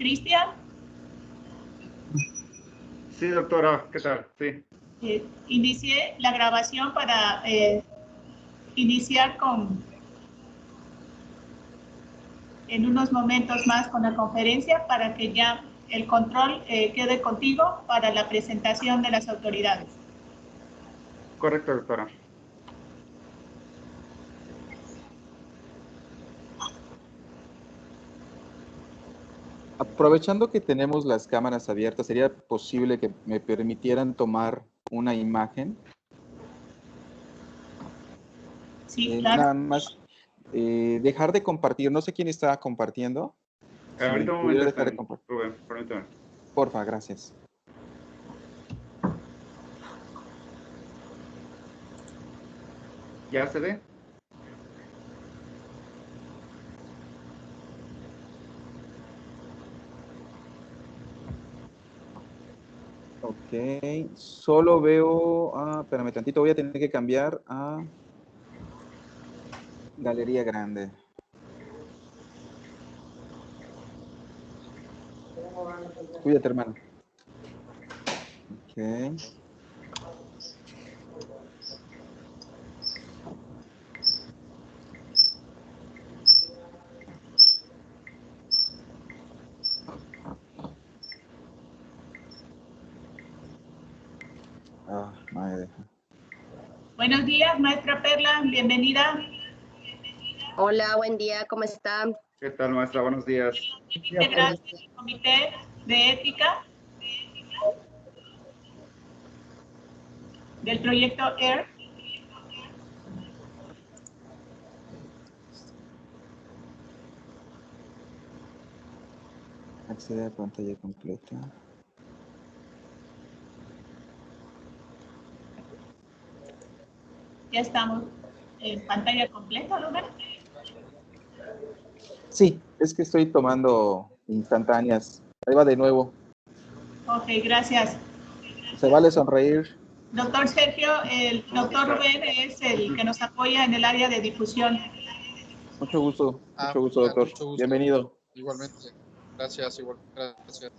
Cristian. Sí, doctora, ¿qué tal? Sí. Inicié la grabación para iniciar en unos momentos más con la conferencia para que ya el control quede contigo para la presentación de las autoridades. Correcto, doctora. Aprovechando que tenemos las cámaras abiertas, ¿sería posible que me permitieran tomar una imagen? Sí, claro. Nada más dejar de compartir. No sé quién está compartiendo. Si Ahorita un pudiera momento, dejar de compartir. Rubén, permítame. Porfa, gracias. ¿Ya se ve? Ok, solo veo, espérame tantito, voy a tener que cambiar a Galería Grande. Cuídate, hermano. Ok. Madre. Buenos días, maestra Perla, bienvenida. Hola, buen día, ¿cómo está? ¿Qué tal, maestra? Buenos días. Integral del Comité de Ética del proyecto AIR. Acceder a pantalla completa. Ya estamos en pantalla completa, Rubén. Sí, es que estoy tomando instantáneas. Ahí va de nuevo. Ok, gracias. Se vale sonreír. Doctor Sergio, el doctor Rubén es el que nos apoya en el área de difusión. Mucho gusto, doctor. Mucho gusto. Bienvenido. Igualmente. Gracias, igual. Gracias.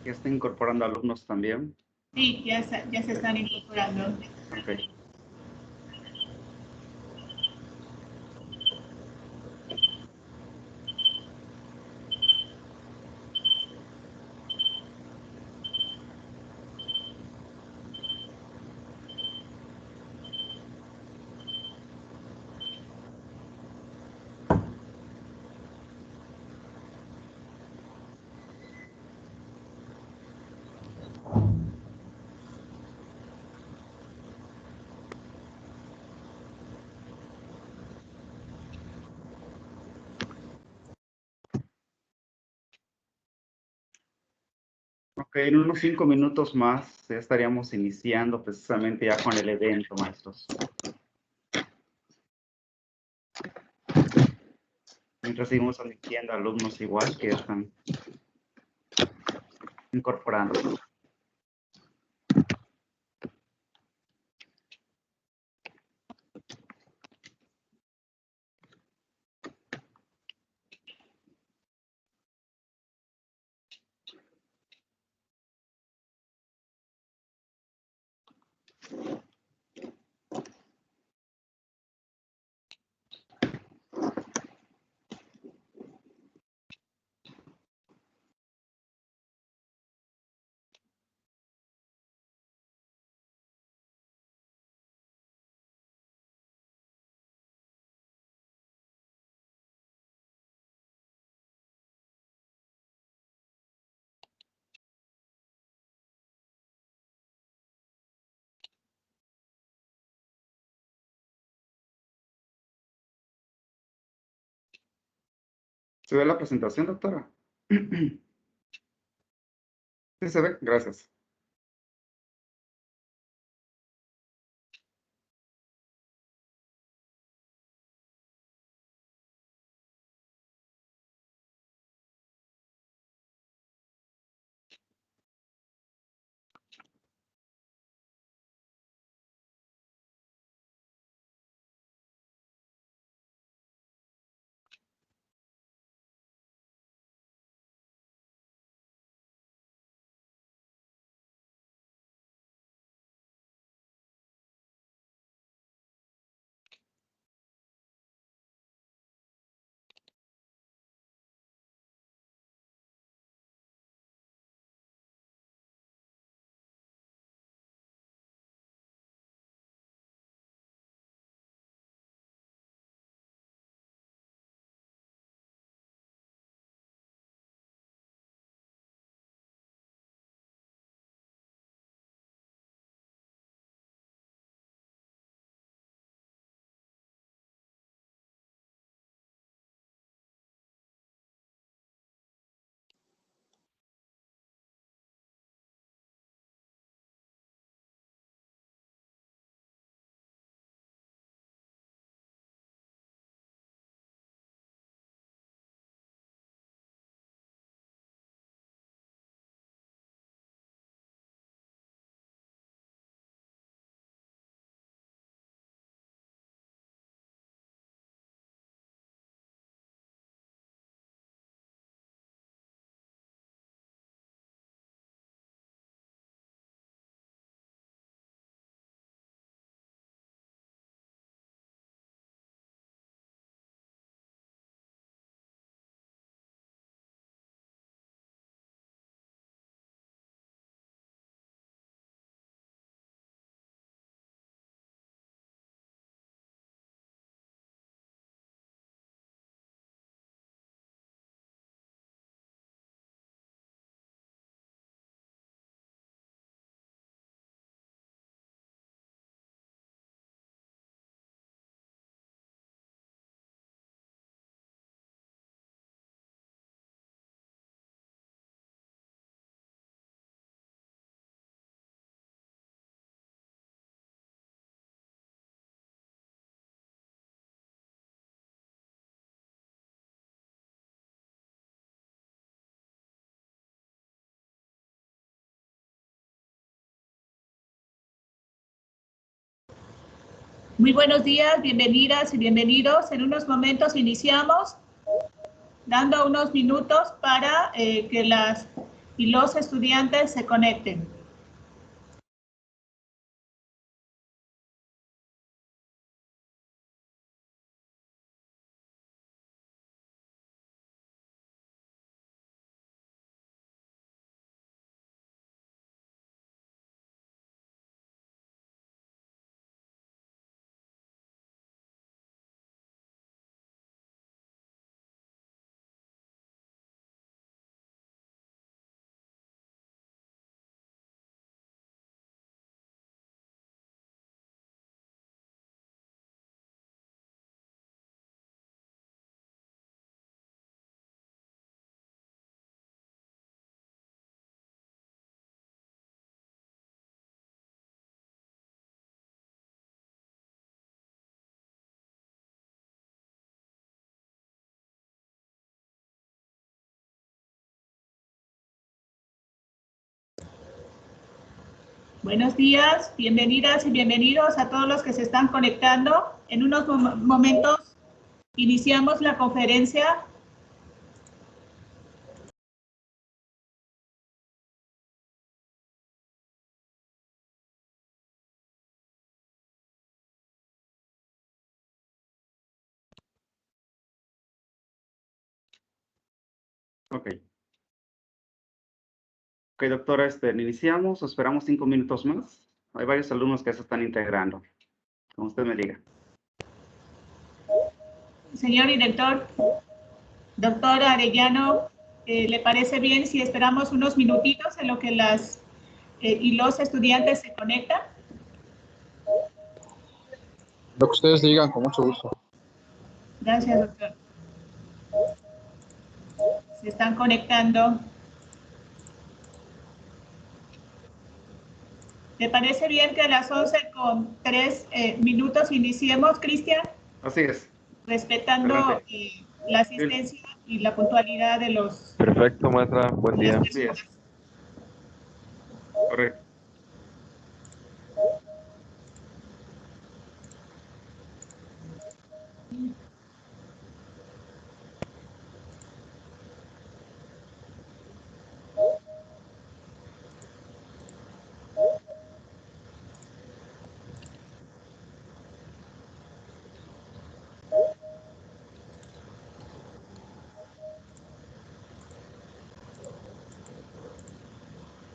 ¿Ya está incorporando alumnos también? Sí, ya se están incorporando. Ok. Ok, en unos 5 minutos más ya estaríamos iniciando precisamente ya con el evento, maestros. Mientras seguimos admitiendo alumnos igual que están incorporando. ¿Se ve la presentación, doctora? Sí, se ve. Gracias. Muy buenos días, bienvenidas y bienvenidos. En unos momentos iniciamos, dando unos minutos para que las y los estudiantes se conecten. Buenos días, bienvenidas y bienvenidos a todos los que se están conectando. En unos momentos iniciamos la conferencia. Ok. Ok, doctora, iniciamos, esperamos 5 minutos más. Hay varios alumnos que se están integrando, como usted me diga. Señor director, doctor Arellano, ¿le parece bien si esperamos unos minutitos en lo que las y los estudiantes se conectan? Lo que ustedes digan, con mucho gusto. Gracias, doctor. Se están conectando. ¿Te parece bien que a las 11:03 iniciemos, Cristian? Así es. Respetando la asistencia y la puntualidad de los... Perfecto, maestra. Buen día. Así es. Correcto.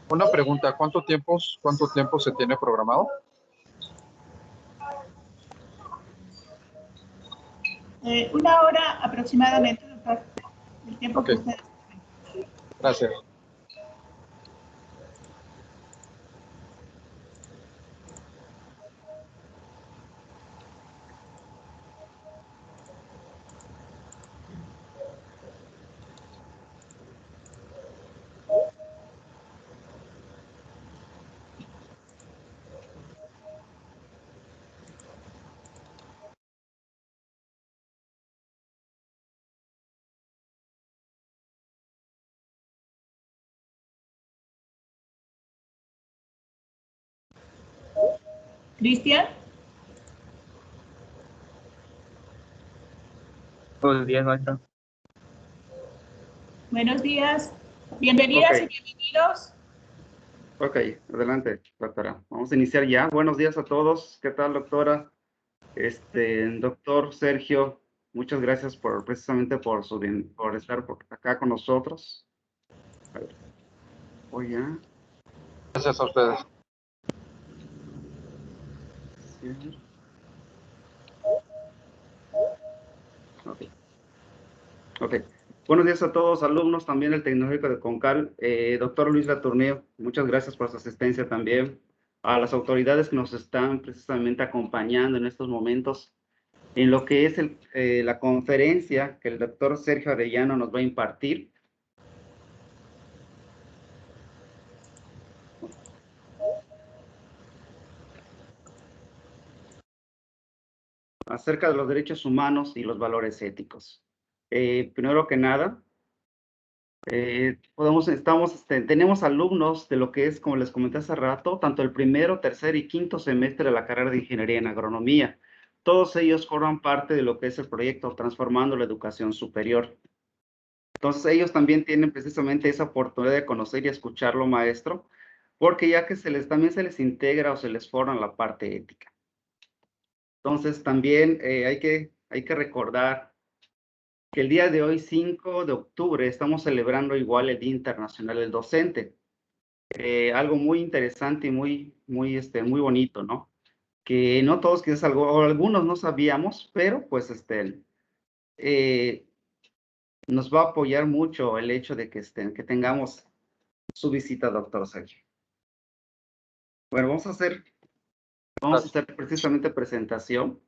Una pregunta, ¿cuánto tiempo se tiene programado? Una hora aproximadamente, doctor. El tiempo que Ok. ustedes... Gracias. Cristian. Buenos días, maestra. Buenos días. Bienvenidas Ok. y bienvenidos. Ok, adelante, doctora. Vamos a iniciar ya. Buenos días a todos. ¿Qué tal, doctora? Doctor Sergio, muchas gracias precisamente por estar acá con nosotros. A ver. Voy ya. Gracias a ustedes. Sí. Ok. Ok. Buenos días a todos, alumnos también del Tecnológico de Concal. Doctor Luis Latournier, muchas gracias por su asistencia también. A las autoridades que nos están precisamente acompañando en estos momentos en lo que es la conferencia que el doctor Sergio Arellano nos va a impartir. Acerca de los derechos humanos y los valores éticos. Primero que nada, tenemos alumnos de lo que es, como les comenté hace rato, tanto el primero, tercer y quinto semestre de la carrera de Ingeniería en Agronomía. Todos ellos forman parte de lo que es el proyecto Transformando la Educación Superior. Entonces ellos también tienen precisamente esa oportunidad de conocer y escucharlo, maestro, porque ya que también se les integra o se les forma la parte ética. Entonces también hay que recordar que el día de hoy, 5 de octubre, estamos celebrando igual el Día Internacional del Docente. Algo muy interesante y muy bonito, ¿no? Que no todos quizás o algunos no sabíamos, pero pues nos va a apoyar mucho el hecho de que tengamos su visita, doctor Sergio. Bueno, vamos a hacer precisamente presentación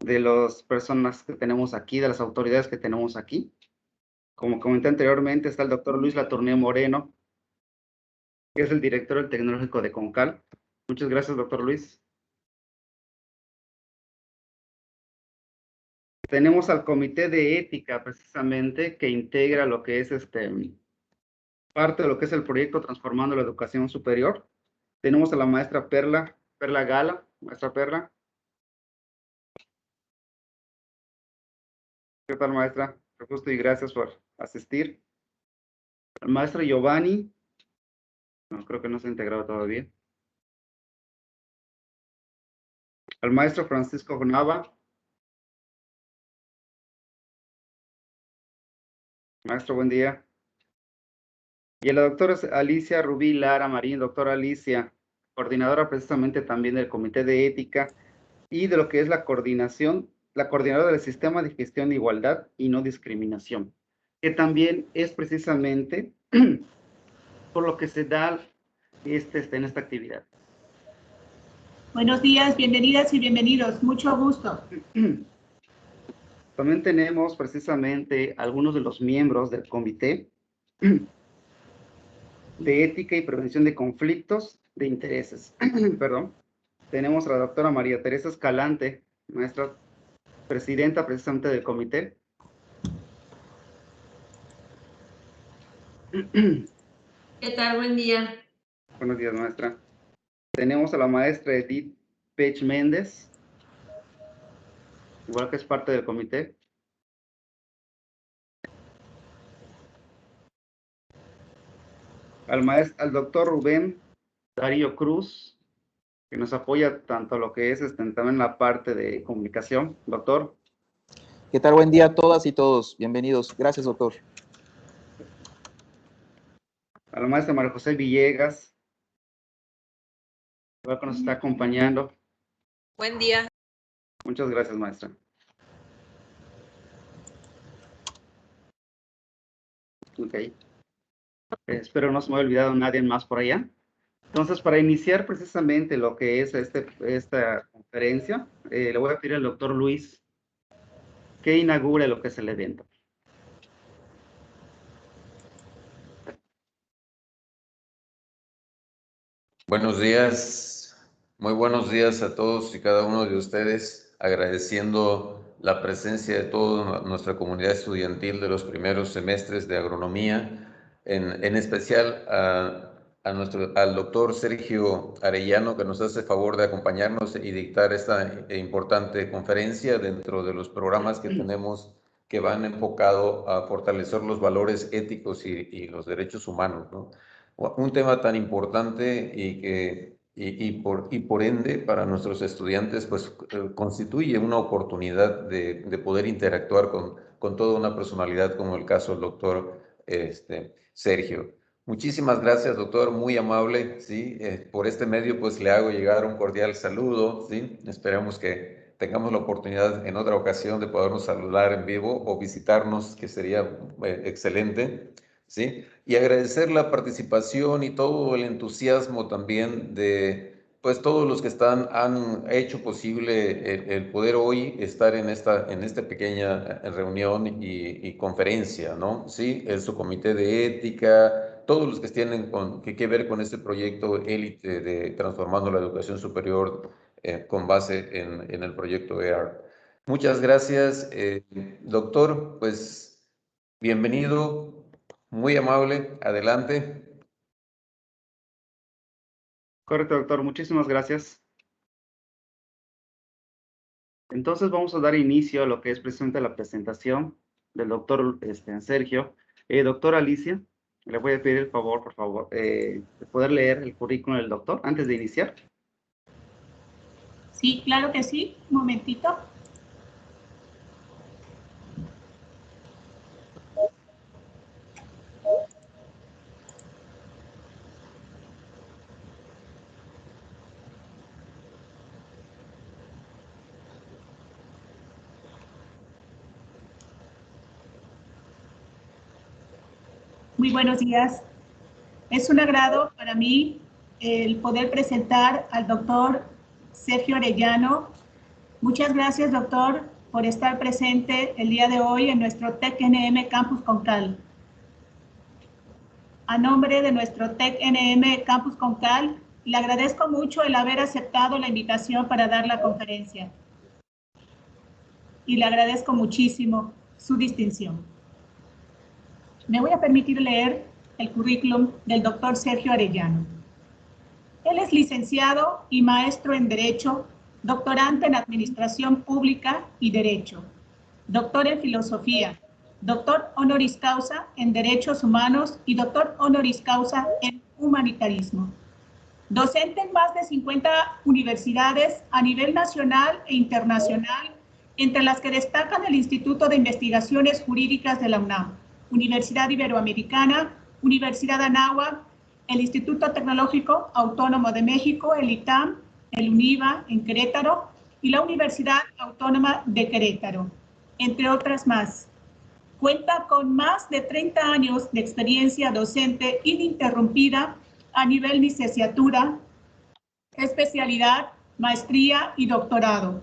de las personas que tenemos aquí, de las autoridades que tenemos aquí. Como comenté anteriormente, está el doctor Luis Latournier Moreno, que es el director del Tecnológico de Concal. Muchas gracias, doctor Luis. Tenemos al Comité de Ética, precisamente, que integra lo que es parte de lo que es el proyecto Transformando la Educación Superior. Tenemos a la maestra Perla Gala. Maestra Perla. ¿Qué tal, maestra? Gusto y gracias por asistir. Al maestro Giovanni. No, creo que no se ha integrado todavía. Al maestro Francisco Nava. Maestro, buen día. Y a la doctora Alicia Rubí Lara Marín, doctora Alicia, coordinadora precisamente también del Comité de Ética y de lo que es la coordinadora del Sistema de Gestión de Igualdad y No Discriminación, que también es precisamente por lo que se da en esta actividad. Buenos días, bienvenidas y bienvenidos. Mucho gusto. También tenemos precisamente algunos de los miembros del Comité de Ética y Prevención de Conflictos de Intereses. Perdón. Tenemos a la doctora María Teresa Escalante, nuestra presidenta precisamente del comité. ¿Qué tal? Buen día. Buenos días, maestra. Tenemos a la maestra Edith Pech Méndez, igual que es parte del comité. Al doctor Rubén Darío Cruz, que nos apoya tanto lo que es también la parte de comunicación. Doctor. ¿Qué tal? Buen día a todas y todos. Bienvenidos. Gracias, doctor. A la maestra María José Villegas, igual que nos está acompañando. Buen día. Muchas gracias, maestra. Ok. Espero no se me haya olvidado nadie más por allá. Entonces, para iniciar precisamente lo que es esta conferencia, le voy a pedir al doctor Luis que inaugure lo que es el evento. Buenos días, muy buenos días a todos y cada uno de ustedes, agradeciendo la presencia de toda nuestra comunidad estudiantil de los primeros semestres de agronomía, en especial al doctor Sergio Arellano, que nos hace favor de acompañarnos y dictar esta importante conferencia dentro de los programas que tenemos que van enfocado a fortalecer los valores éticos y los derechos humanos, ¿no? Un tema tan importante y por ende para nuestros estudiantes pues constituye una oportunidad de poder interactuar con toda una personalidad como el caso del doctor Sergio. Muchísimas gracias, doctor, muy amable, ¿sí? Por este medio pues le hago llegar un cordial saludo, ¿sí? Esperamos que tengamos la oportunidad en otra ocasión de podernos saludar en vivo o visitarnos, que sería excelente. ¿Sí? Y agradecer la participación y todo el entusiasmo también de pues todos los que han hecho posible el poder hoy estar en esta pequeña reunión y conferencia, ¿no? Sí, el subcomité de ética, todos los que tienen que ver con este proyecto élite de transformando la educación superior con base en el proyecto EAR. Muchas gracias, doctor, pues bienvenido. Muy amable, adelante. Correcto, doctor, muchísimas gracias. Entonces vamos a dar inicio a lo que es precisamente la presentación del doctor Sergio. Doctora Alicia, le voy a pedir el favor, por favor, de poder leer el currículum del doctor antes de iniciar. Sí, claro que sí. Un momentito. Muy buenos días. Es un agrado para mí el poder presentar al doctor Sergio Arellano. Muchas gracias, doctor, por estar presente el día de hoy en nuestro TEC-NM Campus Concal. A nombre de nuestro TEC-NM Campus Concal, le agradezco mucho el haber aceptado la invitación para dar la conferencia. Y le agradezco muchísimo su distinción. Me voy a permitir leer el currículum del doctor Sergio Arellano. Él es licenciado y maestro en Derecho, doctorante en Administración Pública y Derecho, doctor en Filosofía, doctor honoris causa en Derechos Humanos y doctor honoris causa en Humanitarismo. Docente en más de 50 universidades a nivel nacional e internacional, entre las que destacan el Instituto de Investigaciones Jurídicas de la UNAM, Universidad Iberoamericana, Universidad Anáhuac, el Instituto Tecnológico Autónomo de México, el ITAM, el UNIVA en Querétaro y la Universidad Autónoma de Querétaro, entre otras más. Cuenta con más de 30 años de experiencia docente ininterrumpida a nivel licenciatura, especialidad, maestría y doctorado.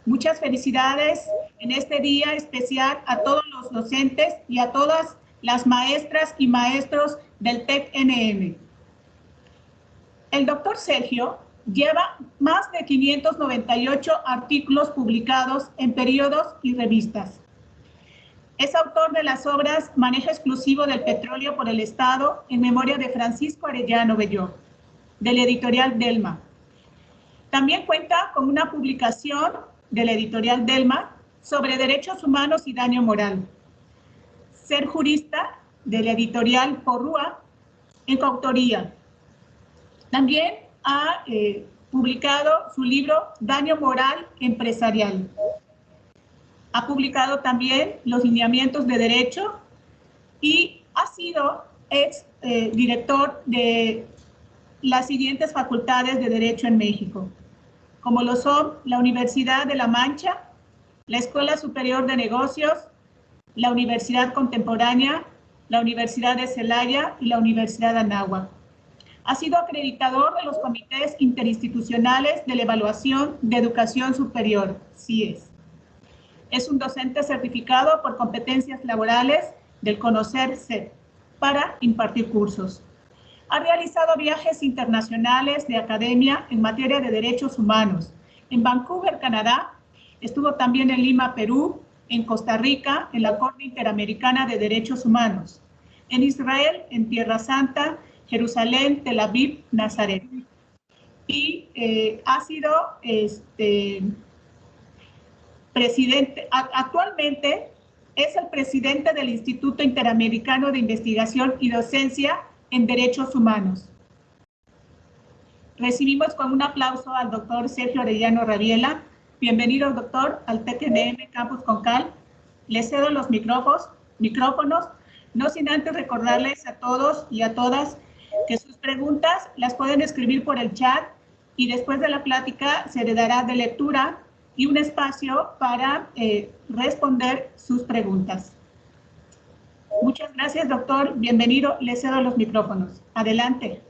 Muchas felicidades en este día especial a todos los docentes y a todas las maestras y maestros del TEC-NM. El doctor Sergio lleva más de 598 artículos publicados en periódicos y revistas. Es autor de las obras Manejo exclusivo del petróleo por el Estado en memoria de Francisco Arellano Belló, de la editorial Delma. También cuenta con una publicación de la editorial Delma sobre derechos humanos y daño moral. Ser jurista, de la editorial Porrúa, en coautoría. También ha publicado su libro Daño moral empresarial. Ha publicado también los lineamientos de derecho y ha sido director de las siguientes facultades de Derecho en México, como lo son la Universidad de La Mancha, la Escuela Superior de Negocios, la Universidad Contemporánea, la Universidad de Celaya y la Universidad de Anáhuac. Ha sido acreditador de los comités interinstitucionales de la evaluación de educación superior, CIES. Es un docente certificado por competencias laborales del Conocer CEP para impartir cursos. Ha realizado viajes internacionales de academia en materia de derechos humanos. En Vancouver, Canadá, estuvo también en Lima, Perú, en Costa Rica, en la Corte Interamericana de Derechos Humanos, en Israel, en Tierra Santa, Jerusalén, Tel Aviv, Nazaret. Y ha sido presidente, actualmente es el presidente del Instituto Interamericano de Investigación y Docencia en Derechos Humanos. Recibimos con un aplauso al doctor Sergio Arellano Rabiela. Bienvenido, doctor, al TEC-NM Campus Concal. Le cedo los micrófonos, no sin antes recordarles a todos y a todas que sus preguntas las pueden escribir por el chat y después de la plática se le dará de lectura y un espacio para responder sus preguntas. Muchas gracias, doctor. Bienvenido. Le cedo los micrófonos. Adelante.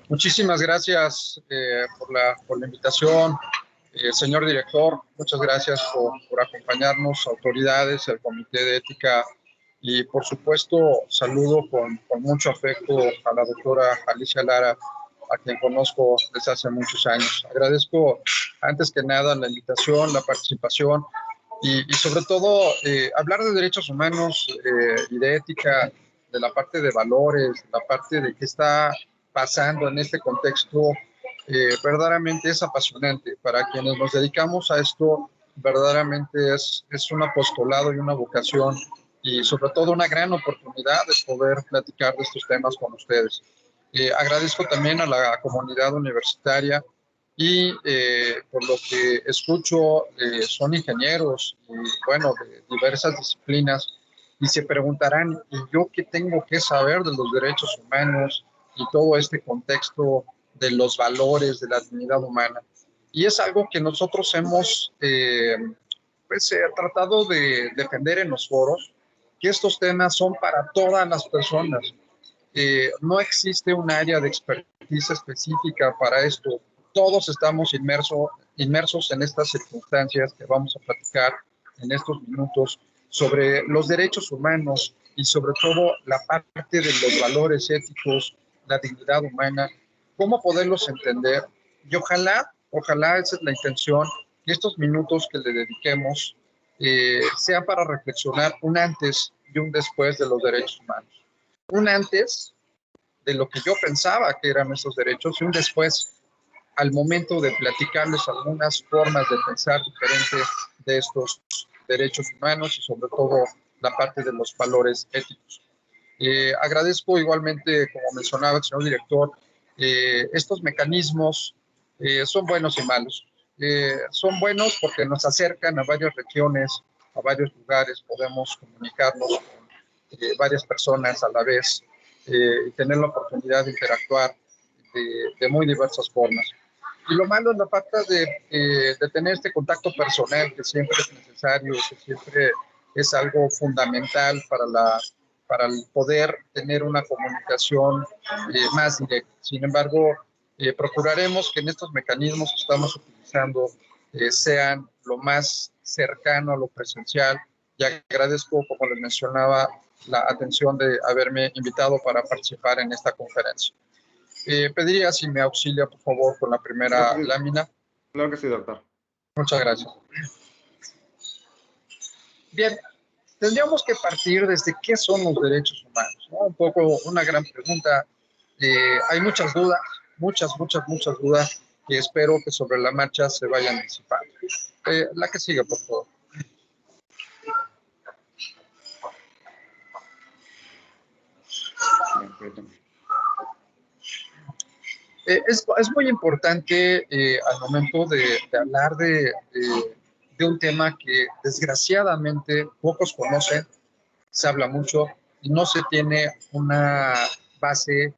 Muchísimas gracias por la invitación. Señor director, muchas gracias por acompañarnos, autoridades, el Comité de Ética y, por supuesto, saludo con mucho afecto a la doctora Alicia Lara, a quien conozco desde hace muchos años. Agradezco, antes que nada, la invitación, la participación y sobre todo, hablar de derechos humanos y de ética, de la parte de valores, de la parte de qué está pasando en este contexto, verdaderamente es apasionante. Para quienes nos dedicamos a esto, verdaderamente es un apostolado y una vocación y sobre todo una gran oportunidad de poder platicar de estos temas con ustedes. Agradezco también a la comunidad universitaria y por lo que escucho son ingenieros y bueno, de diversas disciplinas y se preguntarán, ¿y yo qué tengo que saber de los derechos humanos y todo este contexto de los valores de la dignidad humana? Y es algo que nosotros hemos tratado de defender en los foros, que estos temas son para todas las personas. No existe un área de expertise específica para esto. Todos estamos inmersos en estas circunstancias que vamos a platicar en estos minutos sobre los derechos humanos y sobre todo la parte de los valores éticos, la dignidad humana, cómo poderlos entender. Y ojalá esa es la intención, que estos minutos que le dediquemos sean para reflexionar un antes y un después de los derechos humanos. Un antes de lo que yo pensaba que eran esos derechos y un después al momento de platicarles algunas formas de pensar diferentes de estos derechos humanos y sobre todo la parte de los valores éticos. Agradezco igualmente, como mencionaba el señor director, estos mecanismos son buenos y malos. Son buenos porque nos acercan a varias regiones, a varios lugares, podemos comunicarnos con varias personas a la vez y tener la oportunidad de interactuar de muy diversas formas. Y lo malo es la falta de tener este contacto personal que siempre es necesario, que siempre es algo fundamental para el poder tener una comunicación más directa. Sin embargo, Procuraremos que en estos mecanismos que estamos utilizando sean lo más cercano a lo presencial. Y agradezco, como les mencionaba, la atención de haberme invitado para participar en esta conferencia. Pediría si me auxilia, por favor, con la primera lámina. Claro que sí, doctor. Muchas gracias. Bien, tendríamos que partir desde qué son los derechos humanos, ¿no? Un poco una gran pregunta. Hay muchas dudas, muchas dudas que espero que sobre la marcha se vayan disipando. La que sigue, por favor. Es muy importante al momento de hablar de un tema que desgraciadamente pocos conocen, se habla mucho y no se tiene una base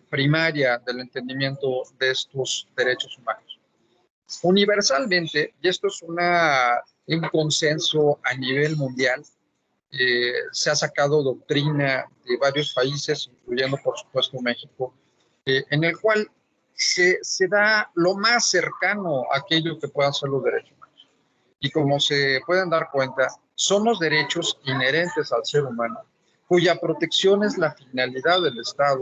primaria del entendimiento de estos derechos humanos. Universalmente, y esto es un consenso a nivel mundial, se ha sacado doctrina de varios países, incluyendo por supuesto México, en el cual se da lo más cercano a aquello que puedan ser los derechos humanos. Y como se pueden dar cuenta, son los derechos inherentes al ser humano, cuya protección es la finalidad del Estado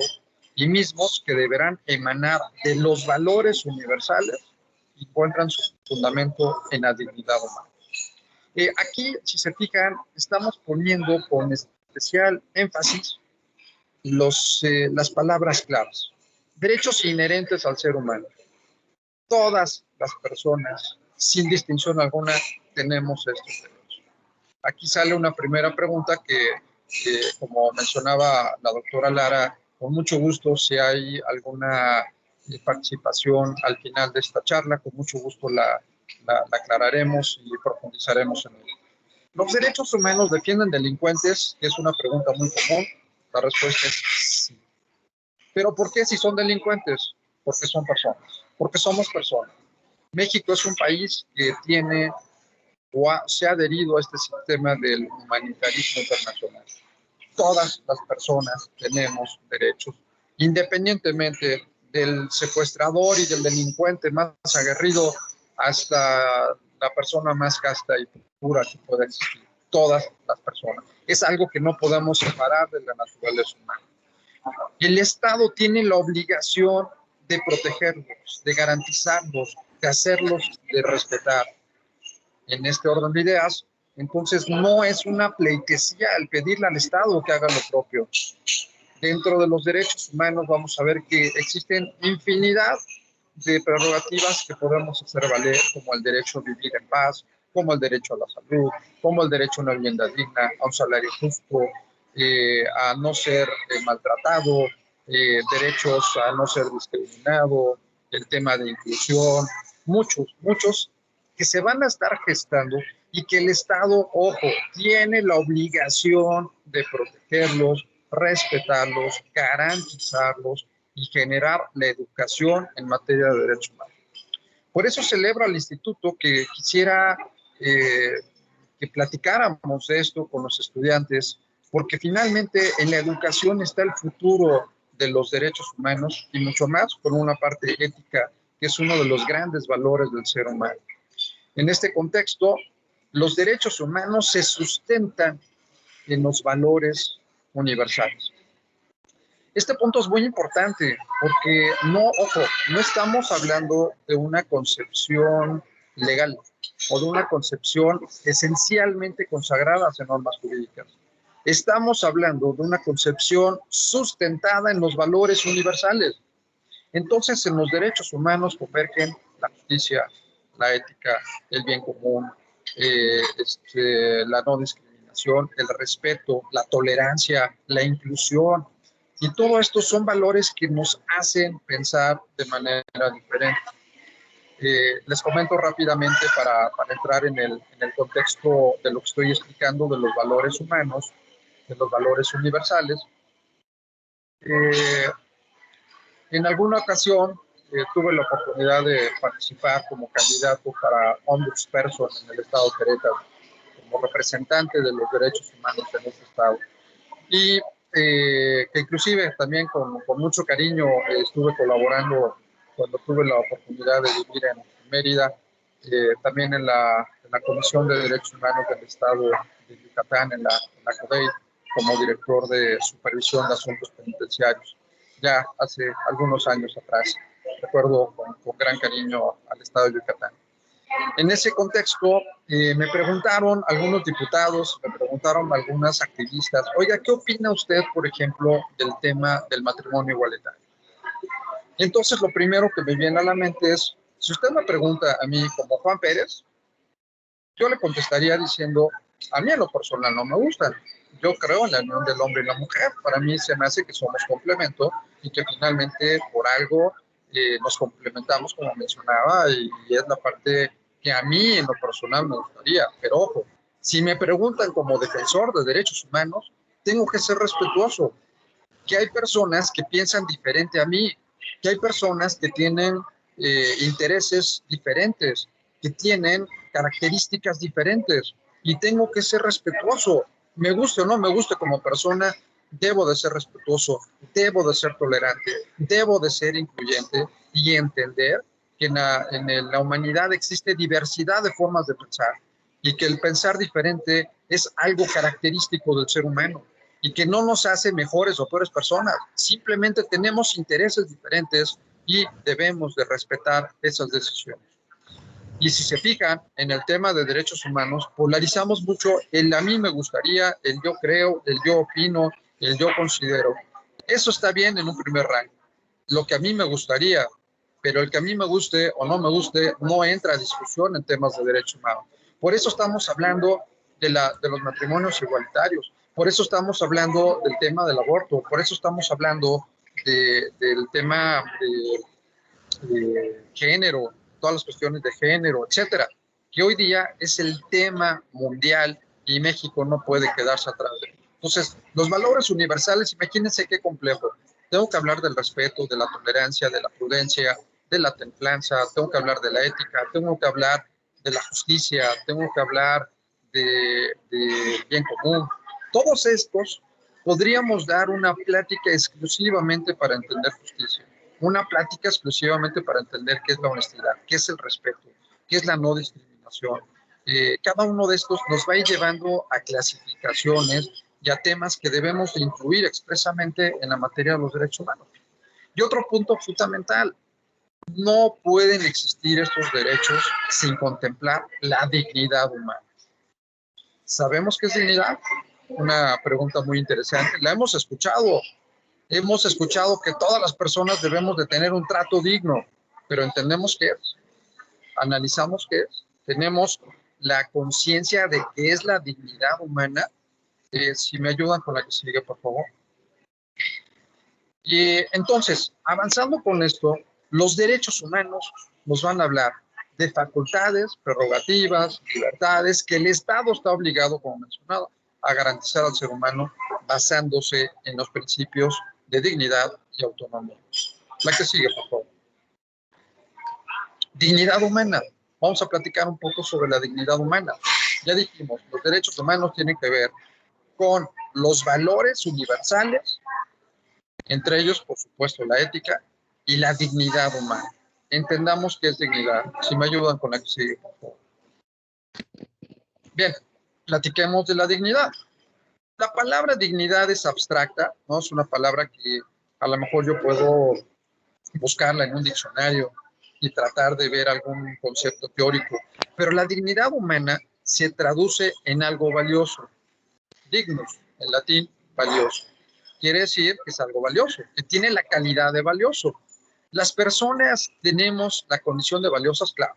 y mismos que deberán emanar de los valores universales y encuentran su fundamento en la dignidad humana. Aquí, si se fijan, estamos poniendo con especial énfasis las palabras claves. Derechos inherentes al ser humano. Todas las personas, sin distinción alguna, tenemos estos derechos. Aquí sale una primera pregunta que como mencionaba la doctora Lara, con mucho gusto, si hay alguna participación al final de esta charla, con mucho gusto la aclararemos y profundizaremos en ello. ¿Los derechos humanos defienden delincuentes? Es una pregunta muy común. La respuesta es sí. ¿Pero por qué si son delincuentes? Porque son personas, porque somos personas. México es un país que tiene o se ha adherido a este sistema del humanitarismo internacional. Todas las personas tenemos derechos, independientemente del secuestrador y del delincuente más aguerrido hasta la persona más casta y pura que pueda existir. Todas las personas. Es algo que no podemos separar de la naturaleza humana. El Estado tiene la obligación de protegerlos, de garantizarlos, de hacerlos, de respetar. En este orden de ideas, entonces no es una pleitesía el pedirle al Estado que haga lo propio. Dentro de los derechos humanos vamos a ver que existen infinidad de prerrogativas que podemos hacer valer, como el derecho a vivir en paz, como el derecho a la salud, como el derecho a una vivienda digna, a un salario justo, a no ser maltratado, derechos a no ser discriminado, el tema de inclusión, muchos que se van a estar gestando y que el Estado, ojo, tiene la obligación de protegerlos, respetarlos, garantizarlos y generar la educación en materia de derechos humanos. Por eso celebro al instituto que quisiera que platicáramos de esto con los estudiantes, porque finalmente en la educación está el futuro de los derechos humanos y mucho más con una parte ética que es uno de los grandes valores del ser humano. En este contexto, los derechos humanos se sustentan en los valores universales. Este punto es muy importante porque no estamos hablando de una concepción legal o de una concepción esencialmente consagrada en normas jurídicas. Estamos hablando de una concepción sustentada en los valores universales. Entonces, en los derechos humanos convergen la justicia, la ética, el bien común, la no discriminación, el respeto, la tolerancia, la inclusión. Y todo esto son valores que nos hacen pensar de manera diferente. Les comento rápidamente para entrar en el contexto de lo que estoy explicando de los valores humanos, de los valores universales. En alguna ocasión tuve la oportunidad de participar como candidato para ombudsperson en el estado de Querétaro, como representante de los derechos humanos en ese estado. Y que inclusive también con mucho cariño estuve colaborando cuando tuve la oportunidad de vivir en Mérida, también en la Comisión de Derechos Humanos del Estado de Yucatán, en la CODEI, como director de supervisión de asuntos penitenciarios, ya hace algunos años atrás. Recuerdo con gran cariño al Estado de Yucatán. En ese contexto, me preguntaron algunos diputados, me preguntaron algunas activistas, oiga, ¿qué opina usted, por ejemplo, del tema del matrimonio igualitario? Entonces, lo primero que me viene a la mente es, si usted me pregunta a mí como Juan Pérez, yo le contestaría diciendo, a mí en lo personal no me gustan. Yo creo en la unión del hombre y la mujer. Para mí se me hace que somos complemento y que finalmente por algo nos complementamos, como mencionaba, y es la parte que a mí en lo personal me gustaría. Pero ojo, si me preguntan como defensor de derechos humanos, tengo que ser respetuoso. Que hay personas que piensan diferente a mí, que hay personas que tienen intereses diferentes, que tienen características diferentes, y tengo que ser respetuoso. Me guste o no me guste como persona, debo de ser respetuoso, debo de ser tolerante, debo de ser incluyente y entender que en la humanidad existe diversidad de formas de pensar y que el pensar diferente es algo característico del ser humano y que no nos hace mejores o peores personas. Simplemente tenemos intereses diferentes y debemos de respetar esas decisiones. Y si se fijan, en el tema de derechos humanos, polarizamos mucho el a mí me gustaría, el yo creo, el yo opino, el yo considero. Eso está bien en un primer rango. Lo que a mí me gustaría, pero el que a mí me guste o no me guste, no entra a discusión en temas de derechos humanos. Por eso estamos hablando de los matrimonios igualitarios. Por eso estamos hablando del tema del aborto. Por eso estamos hablando del tema de género, todas las cuestiones de género, etcétera, que hoy día es el tema mundial y México no puede quedarse atrás de él. Entonces, los valores universales, imagínense qué complejo. Tengo que hablar del respeto, de la tolerancia, de la prudencia, de la templanza, tengo que hablar de la ética, tengo que hablar de la justicia, tengo que hablar de bien común. Todos estos podríamos dar una plática exclusivamente para entender justicia. Una plática exclusivamente para entender qué es la honestidad, qué es el respeto, qué es la no discriminación. Cada uno de estos nos va a ir llevando a clasificaciones y a temas que debemos de incluir expresamente en la materia de los derechos humanos. Y otro punto fundamental, no pueden existir estos derechos sin contemplar la dignidad humana. ¿Sabemos qué es dignidad? Una pregunta muy interesante. La hemos escuchado. Hemos escuchado que todas las personas debemos de tener un trato digno, pero entendemos qué es, analizamos qué es, tenemos la conciencia de qué es la dignidad humana. Si me ayudan con la que sigue, por favor. Y entonces, avanzando con esto, los derechos humanos nos van a hablar de facultades, prerrogativas, libertades que el Estado está obligado, como mencionado, a garantizar al ser humano basándose en los principios de dignidad y autonomía. La que sigue, por favor. Dignidad humana. Vamos a platicar un poco sobre la dignidad humana. Ya dijimos, los derechos humanos tienen que ver con los valores universales, entre ellos, por supuesto, la ética y la dignidad humana. Entendamos qué es dignidad. Si me ayudan con la que sigue, por favor. Bien, platiquemos de la dignidad. La palabra dignidad es abstracta, ¿no? Es una palabra que a lo mejor yo puedo buscarla en un diccionario y tratar de ver algún concepto teórico, pero la dignidad humana se traduce en algo valioso. Dignus, en latín, valioso. Quiere decir que es algo valioso, que tiene la calidad de valioso. Las personas tenemos la condición de valiosas, claro.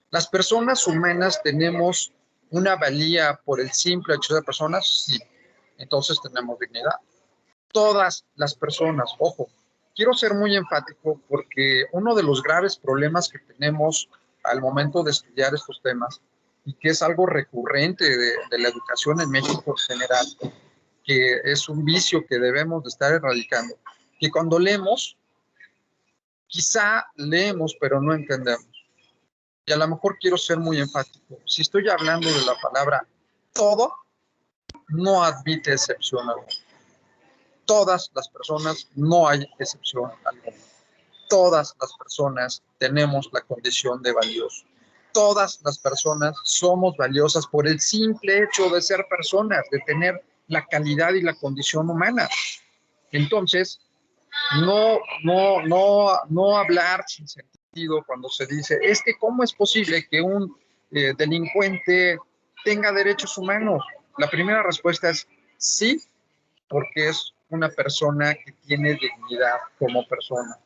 Las personas humanas tenemos una valía por el simple hecho de ser personas, sí. Entonces tenemos dignidad. Todas las personas, ojo, quiero ser muy enfático porque uno de los graves problemas que tenemos al momento de estudiar estos temas y que es algo recurrente de la educación en México en general, que es un vicio que debemos de estar erradicando, que cuando leemos, quizá leemos pero no entendemos. Y a lo mejor quiero ser muy enfático. Si estoy hablando de la palabra todo, no admite excepción alguna. Todas las personas, no hay excepción alguna. Todas las personas tenemos la condición de valioso. Todas las personas somos valiosas por el simple hecho de ser personas, de tener la calidad y la condición humana. Entonces, no hablar sin sentido cuando se dice, es que ¿cómo es posible que un delincuente tenga derechos humanos? La primera respuesta es sí, porque es una persona que tiene dignidad como persona.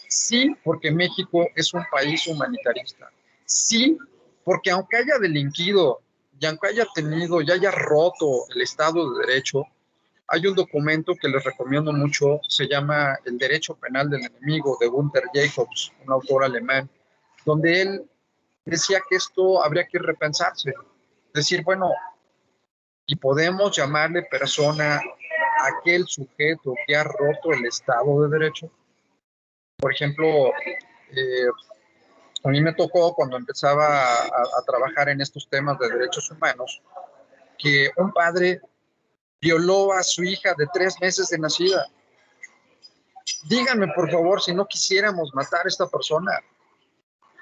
Sí, porque México es un país humanitarista. Sí, porque aunque haya delinquido y aunque haya tenido y haya roto el Estado de Derecho, hay un documento que les recomiendo mucho, se llama El Derecho Penal del Enemigo, de Gunther Jacobs, un autor alemán, donde él decía que esto habría que repensarse. Decir, bueno, y podemos llamarle persona a aquel sujeto que ha roto el Estado de Derecho. Por ejemplo, a mí me tocó cuando empezaba a trabajar en estos temas de derechos humanos, que un padre violó a su hija de 3 meses de nacida. Díganme, por favor, si no quisiéramos matar a esta persona.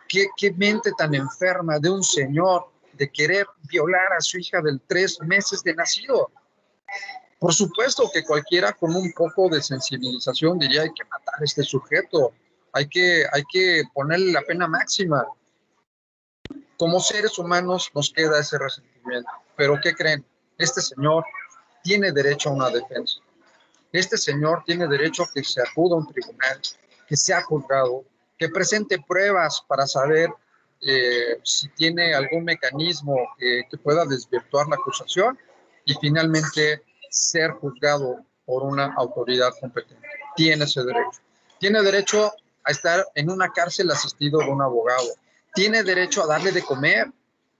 ¿Qué mente tan enferma de un señor de querer violar a su hija de 3 meses de nacido? Por supuesto que cualquiera con un poco de sensibilización diría, hay que matar a este sujeto, hay que ponerle la pena máxima. Como seres humanos nos queda ese resentimiento. Pero ¿qué creen? Este señor tiene derecho a una defensa. Este señor tiene derecho a que se acuda a un tribunal, que sea juzgado, que presente pruebas para saber si tiene algún mecanismo que pueda desvirtuar la acusación y finalmente ser juzgado por una autoridad competente. Tiene ese derecho. Tiene derecho a estar en una cárcel asistido de un abogado. Tiene derecho a darle de comer,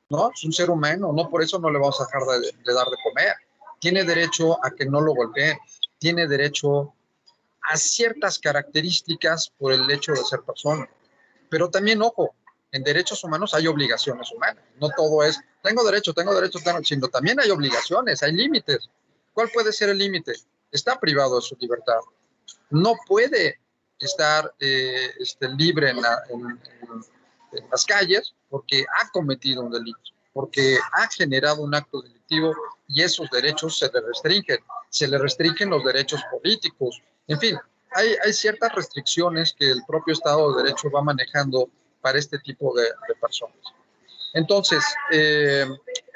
¿no? Es un ser humano, no por eso no le vamos a dejar de dar de comer. Tiene derecho a que no lo golpeen. Tiene derecho a ciertas características por el hecho de ser persona. Pero también, ojo, en derechos humanos hay obligaciones humanas. No todo es, tengo derecho, sino también hay obligaciones, hay límites. ¿Cuál puede ser el límite? Está privado de su libertad. No puede estar libre en las calles porque ha cometido un delito, porque ha generado un acto delictivo y esos derechos se le restringen. Se le restringen los derechos políticos. En fin, hay ciertas restricciones que el propio Estado de Derecho va manejando para este tipo de personas. Entonces,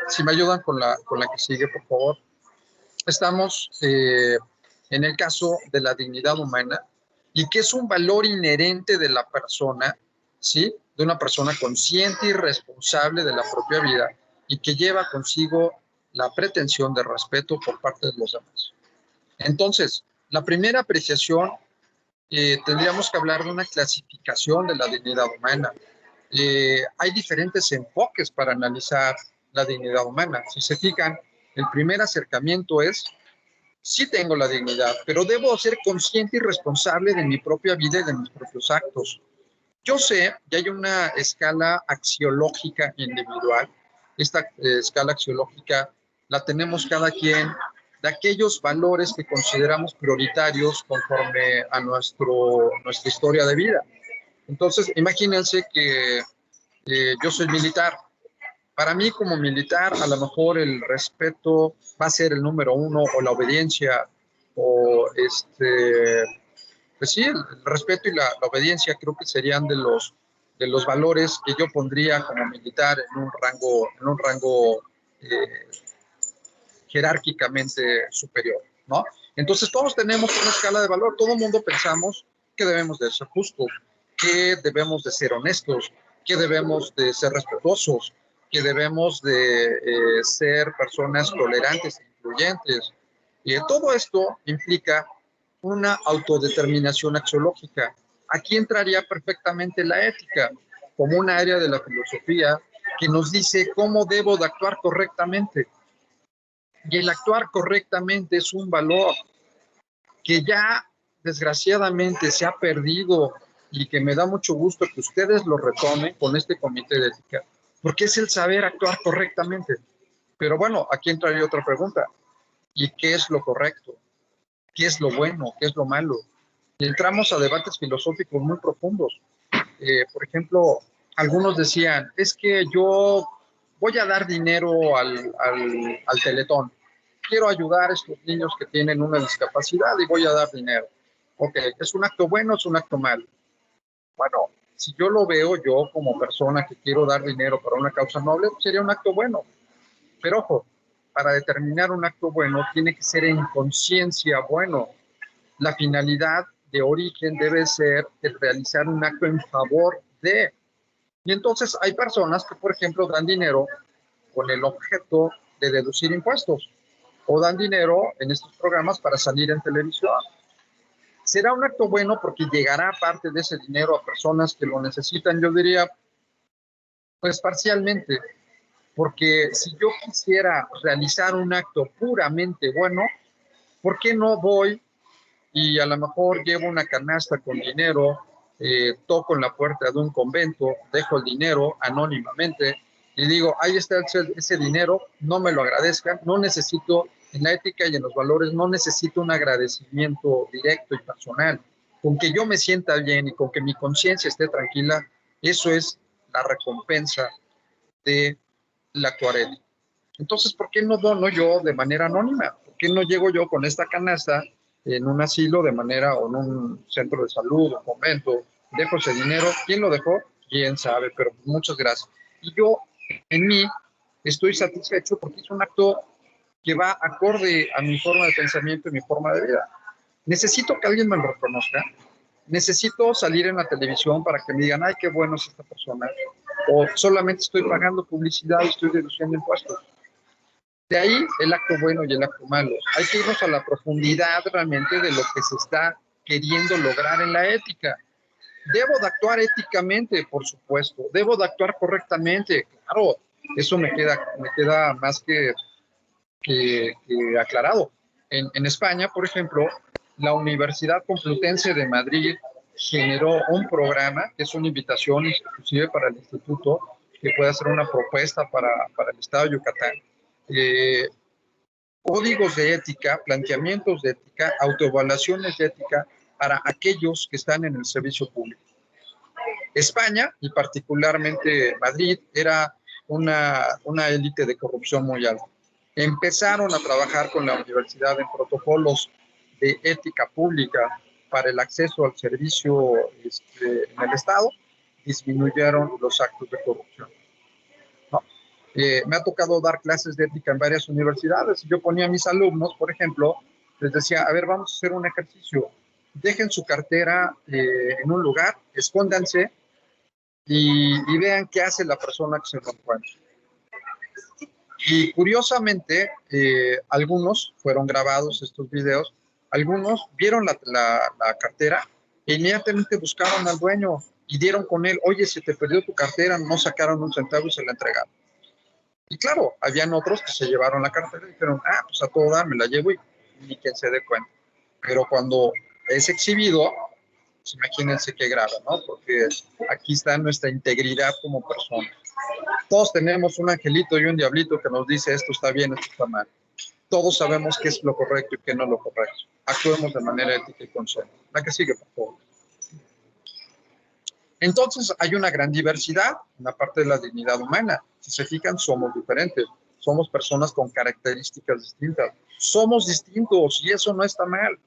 si me ayudan con la que sigue, por favor. Estamos en el caso de la dignidad humana y que es un valor inherente de la persona, ¿sí? De una persona consciente y responsable de la propia vida y que lleva consigo la pretensión de respeto por parte de los demás. Entonces, la primera apreciación, tendríamos que hablar de una clasificación de la dignidad humana. Hay diferentes enfoques para analizar la dignidad humana. Si se fijan, el primer acercamiento es, sí tengo la dignidad, pero debo ser consciente y responsable de mi propia vida y de mis propios actos. Yo sé que hay una escala axiológica individual. Esta escala axiológica la tenemos cada quien de aquellos valores que consideramos prioritarios conforme a nuestra historia de vida. Entonces, imagínense que yo soy militar. Para mí, como militar, a lo mejor el respeto va a ser el número uno, o la obediencia, o pues sí, el respeto y la obediencia creo que serían de los valores que yo pondría como militar en un rango jerárquicamente superior, ¿no? Entonces todos tenemos una escala de valor, todo el mundo pensamos que debemos de ser justos, que debemos de ser honestos, que debemos de ser respetuosos, que debemos de ser personas tolerantes e incluyentes. Todo esto implica una autodeterminación axiológica. Aquí entraría perfectamente la ética, como un área de la filosofía que nos dice cómo debo de actuar correctamente. Y el actuar correctamente es un valor que ya desgraciadamente se ha perdido y que me da mucho gusto que ustedes lo retomen con este comité de ética, porque es el saber actuar correctamente. Pero bueno, aquí entraría otra pregunta. ¿Y qué es lo correcto? qué es lo bueno, qué es lo malo. Y entramos a debates filosóficos muy profundos. Por ejemplo, algunos decían, es que yo voy a dar dinero al Teletón. Quiero ayudar a estos niños que tienen una discapacidad y voy a dar dinero. Ok, ¿es un acto bueno o es un acto malo? Bueno, si yo lo veo yo como persona que quiero dar dinero para una causa noble, pues sería un acto bueno. Pero ojo, para determinar un acto bueno tiene que ser en conciencia bueno. La finalidad de origen debe ser el realizar un acto en favor de. Y entonces hay personas que, por ejemplo, dan dinero con el objeto de deducir impuestos o dan dinero en estos programas para salir en televisión. ¿Será un acto bueno porque llegará parte de ese dinero a personas que lo necesitan? Yo diría, pues parcialmente, porque si yo quisiera realizar un acto puramente bueno, ¿por qué no voy y a lo mejor llevo una canasta con dinero, toco en la puerta de un convento, dejo el dinero anónimamente y digo, ahí está ese dinero, no me lo agradezcan, no necesito, en la ética y en los valores, no necesito un agradecimiento directo y personal. Con que yo me sienta bien y con que mi conciencia esté tranquila, eso es la recompensa de la actuar ética. Entonces, ¿por qué no dono yo de manera anónima? ¿Por qué no llego yo con esta canasta en un asilo de manera, o en un centro de salud, un convento, dejo ese dinero? ¿Quién lo dejó? Quién sabe, pero muchas gracias. Y yo, en mí, estoy satisfecho porque es un acto que va acorde a mi forma de pensamiento y mi forma de vida. Necesito que alguien me lo reconozca. Necesito salir en la televisión para que me digan, ay, qué bueno es esta persona. O solamente estoy pagando publicidad y estoy deduciendo impuestos. De ahí el acto bueno y el acto malo. Hay que irnos a la profundidad realmente de lo que se está queriendo lograr en la ética. Debo de actuar éticamente, por supuesto. Debo de actuar correctamente. Claro, eso me queda más que aclarado. En España, por ejemplo, la Universidad Complutense de Madrid generó un programa que es una invitación inclusive para el instituto que puede hacer una propuesta para el estado de Yucatán. Códigos de ética, planteamientos de ética, autoevaluaciones de ética para aquellos que están en el servicio público. España, y particularmente Madrid, era una élite de corrupción muy alta. Empezaron a trabajar con la universidad en protocolos de ética pública para el acceso al servicio en el Estado, disminuyeron los actos de corrupción. ¿No? Me ha tocado dar clases de ética en varias universidades. Yo ponía a mis alumnos, por ejemplo, les decía, a ver, vamos a hacer un ejercicio. Dejen su cartera en un lugar, escóndanse y vean qué hace la persona que se lo encuentra. Y curiosamente, algunos fueron grabados estos videos, algunos vieron la cartera e inmediatamente buscaron al dueño y dieron con él, oye, si te perdió tu cartera, no sacaron un centavo y se la entregaron. Y claro, habían otros que se llevaron la cartera y dijeron, pues a todo dar, me la llevo y ni quien se dé cuenta. Pero cuando es exhibido, pues imagínense qué grave, ¿no? Porque aquí está nuestra integridad como persona. Todos tenemos un angelito y un diablito que nos dice esto está bien, esto está mal. Todos sabemos qué es lo correcto y qué no es lo correcto. Actuemos de manera ética y consciente. La que sigue, por favor. Entonces, hay una gran diversidad en la parte de la dignidad humana. Si se fijan, somos diferentes. Somos personas con características distintas. Somos distintos y eso no está mal.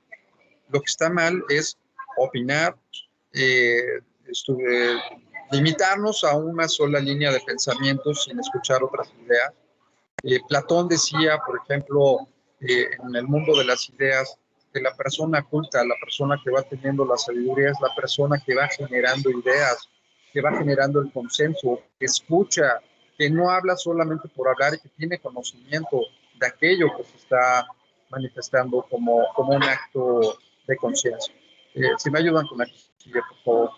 Lo que está mal es opinar, limitarnos a una sola línea de pensamiento sin escuchar otras ideas. Platón decía, por ejemplo, en el mundo de las ideas, que la persona culta, la persona que va teniendo la sabiduría, es la persona que va generando ideas, que va generando el consenso, que escucha, que no habla solamente por hablar y que tiene conocimiento de aquello que se está manifestando como un acto de conciencia. Si me ayudan con la siguiente, por favor.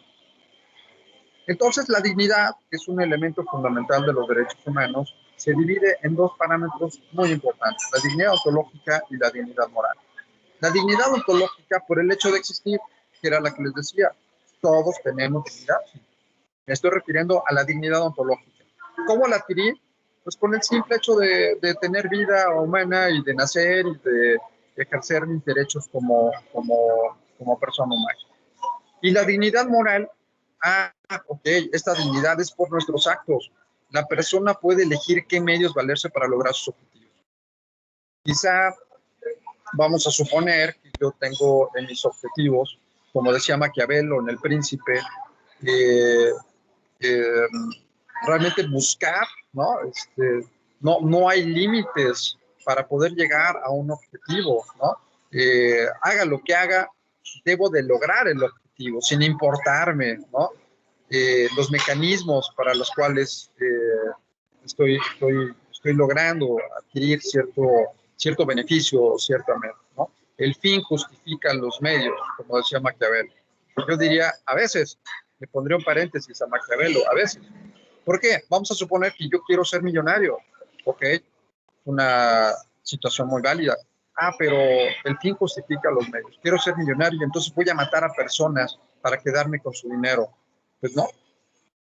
Entonces, la dignidad, que es un elemento fundamental de los derechos humanos, se divide en dos parámetros muy importantes, la dignidad ontológica y la dignidad moral. La dignidad ontológica, por el hecho de existir, que era la que les decía, todos tenemos dignidad. Me estoy refiriendo a la dignidad ontológica. ¿Cómo la adquirí? Pues con el simple hecho de tener vida humana y de nacer ejercer mis derechos como persona humana. Y la dignidad moral, ok, esta dignidad es por nuestros actos. La persona puede elegir qué medios valerse para lograr sus objetivos. Quizá vamos a suponer que yo tengo en mis objetivos, como decía Maquiavelo en El Príncipe, realmente buscar, ¿no? No hay límites para poder llegar a un objetivo, ¿no? Haga lo que haga, debo de lograr el objetivo, sin importarme, ¿no? Los mecanismos para los cuales estoy logrando adquirir cierto beneficio, ciertamente, ¿no? El fin justifica los medios, como decía Maquiavelo. Yo diría, a veces, le pondré un paréntesis a Maquiavelo, a veces. ¿Por qué? Vamos a suponer que yo quiero ser millonario, ¿ok? Una situación muy válida. Pero el fin justifica los medios. Quiero ser millonario y entonces voy a matar a personas para quedarme con su dinero. Pues no,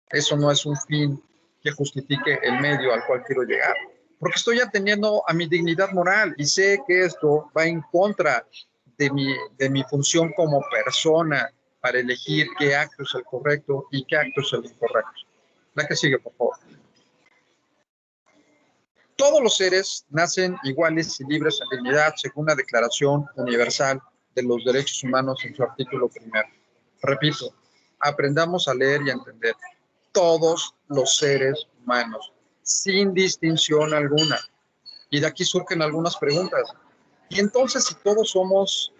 eso no es un fin que justifique el medio al cual quiero llegar. Porque estoy atendiendo a mi dignidad moral y sé que esto va en contra de mi función como persona para elegir qué acto es el correcto y qué acto es el incorrecto. La que sigue, por favor. Todos los seres nacen iguales y libres en dignidad según la Declaración Universal de los Derechos Humanos en su artículo 1. Repito, aprendamos a leer y a entender. Todos los seres humanos, sin distinción alguna. Y de aquí surgen algunas preguntas. Y entonces, si todos somos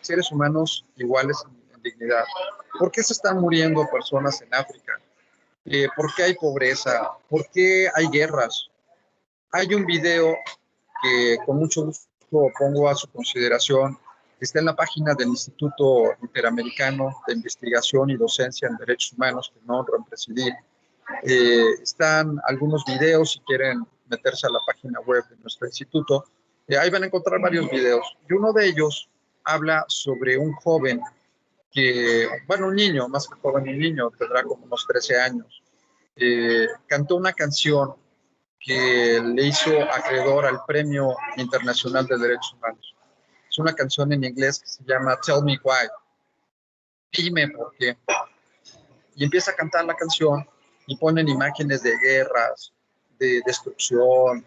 seres humanos iguales en dignidad, ¿por qué se están muriendo personas en África? ¿Por qué hay pobreza? ¿Por qué hay guerras? Hay un video que con mucho gusto pongo a su consideración. Está en la página del Instituto Interamericano de Investigación y Docencia en Derechos Humanos, que no honro en presidir. Están algunos videos, si quieren meterse a la página web de nuestro instituto. Ahí van a encontrar varios videos. Y uno de ellos habla sobre un joven un niño, más que joven, un niño, tendrá como unos 13 años. Cantó una canción que le hizo acreedor al Premio Internacional de Derechos Humanos. Es una canción en inglés que se llama Tell Me Why. Dime por qué. Y empieza a cantar la canción y ponen imágenes de guerras, de destrucción,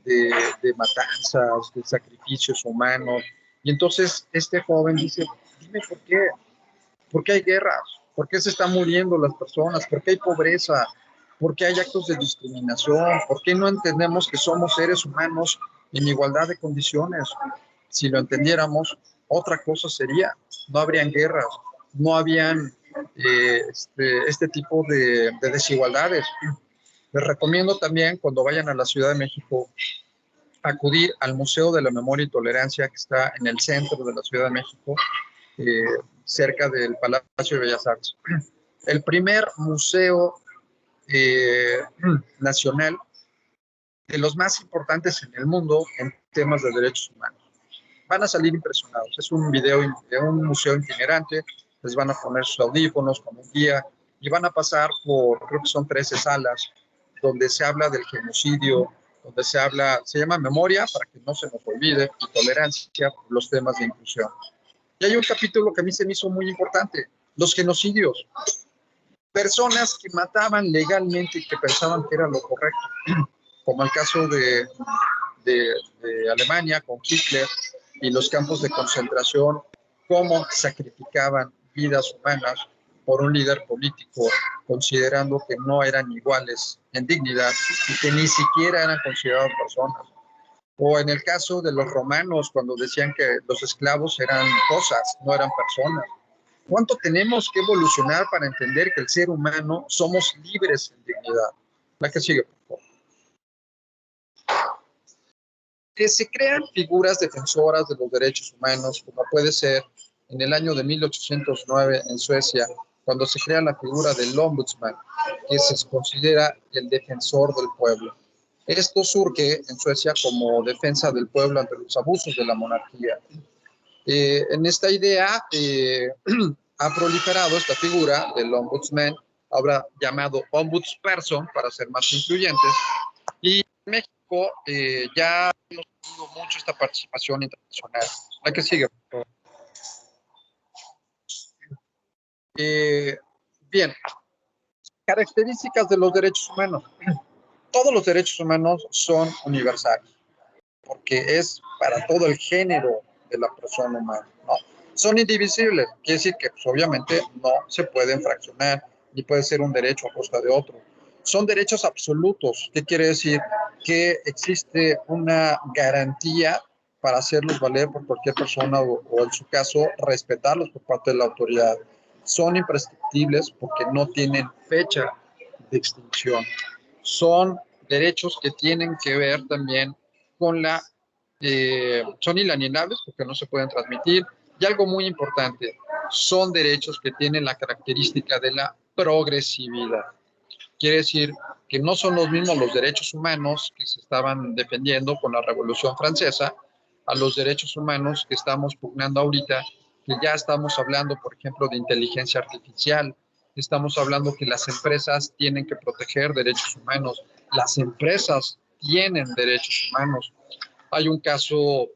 de matanzas, de sacrificios humanos. Y entonces este joven dice, dime por qué. ¿Por qué hay guerras? ¿Por qué se están muriendo las personas? ¿Por qué hay pobreza? ¿Por qué hay actos de discriminación? ¿Por qué no entendemos que somos seres humanos en igualdad de condiciones? Si lo entendiéramos, otra cosa sería. No habrían guerras, no habrían este tipo de desigualdades. Les recomiendo también, cuando vayan a la Ciudad de México, acudir al Museo de la Memoria y Tolerancia, que está en el centro de la Ciudad de México, cerca del Palacio de Bellas Artes. El primer museo nacional de los más importantes en el mundo en temas de derechos humanos. Van a salir impresionados. Es un video de un museo itinerante. Les van a poner sus audífonos como un guía y van a pasar por, creo que son 13 salas, donde se habla del genocidio, donde se llama memoria, para que no se nos olvide, y tolerancia por los temas de inclusión. Y hay un capítulo que a mí se me hizo muy importante, los genocidios. Personas que mataban legalmente y que pensaban que era lo correcto, como el caso de Alemania con Hitler y los campos de concentración, cómo sacrificaban vidas humanas por un líder político, considerando que no eran iguales en dignidad y que ni siquiera eran considerados personas. O en el caso de los romanos, cuando decían que los esclavos eran cosas, no eran personas. ¿Cuánto tenemos que evolucionar para entender que el ser humano somos libres en dignidad? La que sigue, por favor. Que se crean figuras defensoras de los derechos humanos, como puede ser en el año de 1809 en Suecia, cuando se crea la figura del ombudsman, que se considera el defensor del pueblo. Esto surge en Suecia como defensa del pueblo ante los abusos de la monarquía. En esta idea ha proliferado esta figura del ombudsman, ahora llamado ombudsperson, para ser más incluyentes, y en México México ya hemos tenido mucho esta participación internacional. La que sigue, por favor. Bien, características de los derechos humanos. Todos los derechos humanos son universales, porque es para todo el género de la persona humana, ¿no? Son indivisibles, quiere decir que pues, obviamente no se pueden fraccionar, ni puede ser un derecho a costa de otro. Son derechos absolutos, ¿qué quiere decir? Que existe una garantía para hacerlos valer por cualquier persona o en su caso, respetarlos por parte de la autoridad. Son imprescriptibles porque no tienen fecha de extinción. Son derechos que tienen que ver también con son inalienables porque no se pueden transmitir. Y algo muy importante, son derechos que tienen la característica de la progresividad. Quiere decir que no son los mismos los derechos humanos que se estaban defendiendo con la Revolución Francesa a los derechos humanos que estamos pugnando ahorita, que ya estamos hablando, por ejemplo, de inteligencia artificial. Estamos hablando que las empresas tienen que proteger derechos humanos. Las empresas tienen derechos humanos. Hay un caso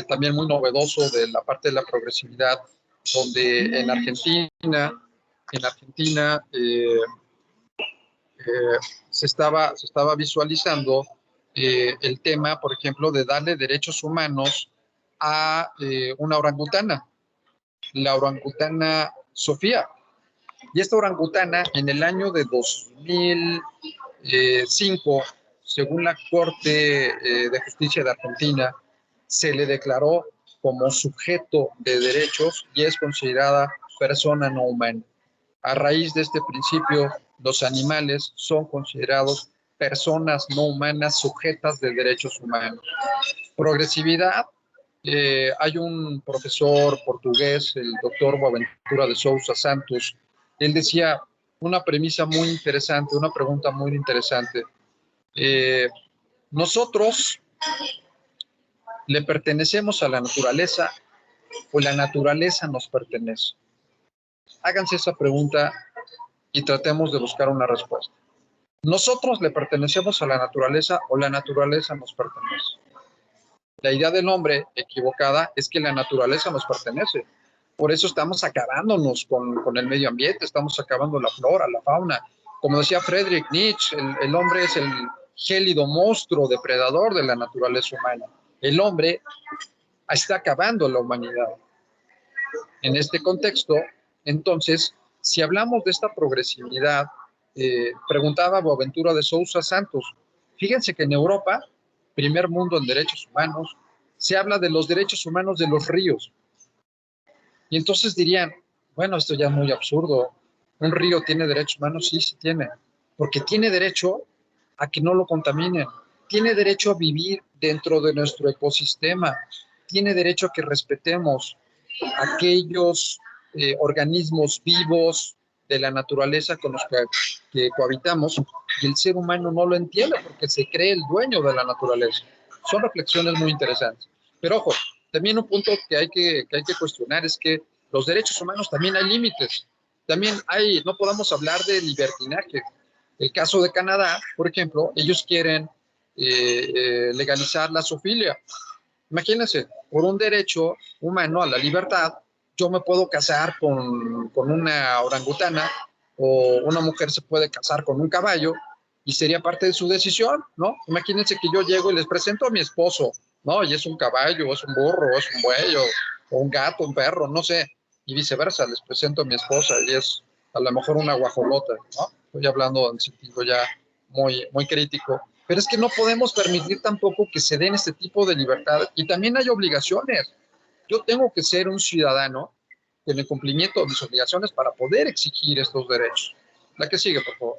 también muy novedoso de la parte de la progresividad, donde en Argentina se estaba visualizando el tema, por ejemplo, de darle derechos humanos a una orangutana, la orangutana Sofía. Y esta orangutana en el año de 2005, según la Corte de Justicia de Argentina, se le declaró como sujeto de derechos y es considerada persona no humana. A raíz de este principio, los animales son considerados personas no humanas sujetas de derechos humanos. Progresividad. Hay un profesor portugués, el doctor Boaventura de Sousa Santos. Él decía una premisa muy interesante, una pregunta muy interesante. ¿Nosotros le pertenecemos a la naturaleza o la naturaleza nos pertenece? Háganse esa pregunta y tratemos de buscar una respuesta. ¿Nosotros le pertenecemos a la naturaleza o la naturaleza nos pertenece? La idea del hombre equivocada es que la naturaleza nos pertenece. Por eso estamos acabándonos con el medio ambiente, estamos acabando la flora, la fauna. Como decía Friedrich Nietzsche, el hombre es el gélido monstruo depredador de la naturaleza humana. El hombre está acabando la humanidad. En este contexto, entonces, si hablamos de esta progresividad, preguntaba Boaventura de Sousa Santos, fíjense que en Europa, primer mundo en derechos humanos, se habla de los derechos humanos de los ríos. Y entonces dirían, bueno, esto ya es muy absurdo. ¿Un río tiene derechos humanos? Sí, sí tiene. Porque tiene derecho a que no lo contaminen. Tiene derecho a vivir dentro de nuestro ecosistema. Tiene derecho a que respetemos aquellos organismos vivos de la naturaleza con los que cohabitamos, y el ser humano no lo entiende porque se cree el dueño de la naturaleza. Son reflexiones muy interesantes. Pero ojo, también un punto que hay que cuestionar es que los derechos humanos también hay límites. También no podemos hablar de libertinaje. El caso de Canadá, por ejemplo, ellos quieren legalizar la zoofilia. Imagínense, por un derecho humano a la libertad, yo me puedo casar con una orangutana o una mujer se puede casar con un caballo y sería parte de su decisión, ¿no? Imagínense que yo llego y les presento a mi esposo, ¿no? Y es un caballo, o es un burro, o es un buey, o un gato, un perro, no sé, y viceversa, les presento a mi esposa y es a lo mejor una guajolota, ¿no? Estoy hablando en sentido ya muy, muy crítico. Pero es que no podemos permitir tampoco que se den este tipo de libertades y también hay obligaciones. Yo tengo que ser un ciudadano en el cumplimiento de mis obligaciones para poder exigir estos derechos. La que sigue, por favor.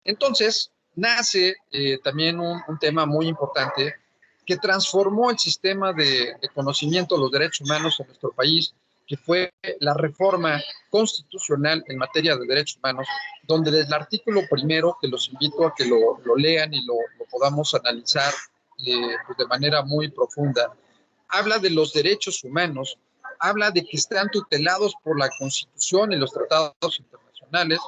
Entonces, nace también un tema muy importante que transformó el sistema de conocimiento de los derechos humanos en nuestro país, que fue la reforma constitucional en materia de derechos humanos, donde desde el artículo primero, que los invito a que lo lean y lo podamos analizar pues de manera muy profunda, habla de los derechos humanos, habla de que están tutelados por la Constitución y los tratados internacionales,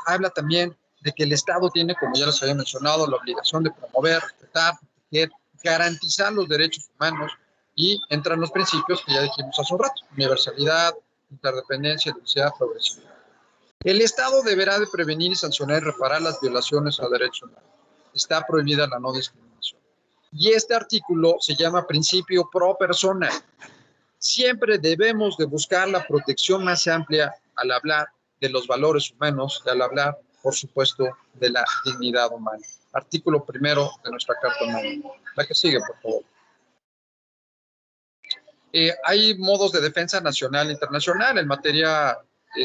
habla también de que el Estado tiene, como ya les había mencionado, la obligación de promover, respetar, proteger, garantizar los derechos humanos, y entran los principios que ya dijimos hace un rato: universalidad, interdependencia, diversidad, progresividad. El Estado deberá de prevenir y sancionar y reparar las violaciones a derechos humanos. Está prohibida la no discriminación. Y este artículo se llama principio pro persona. Siempre debemos de buscar la protección más amplia al hablar de los valores humanos y al hablar, por supuesto, de la dignidad humana. Artículo primero de nuestra Carta Magna. La que sigue, por favor. Hay modos de defensa nacional e internacional. En materia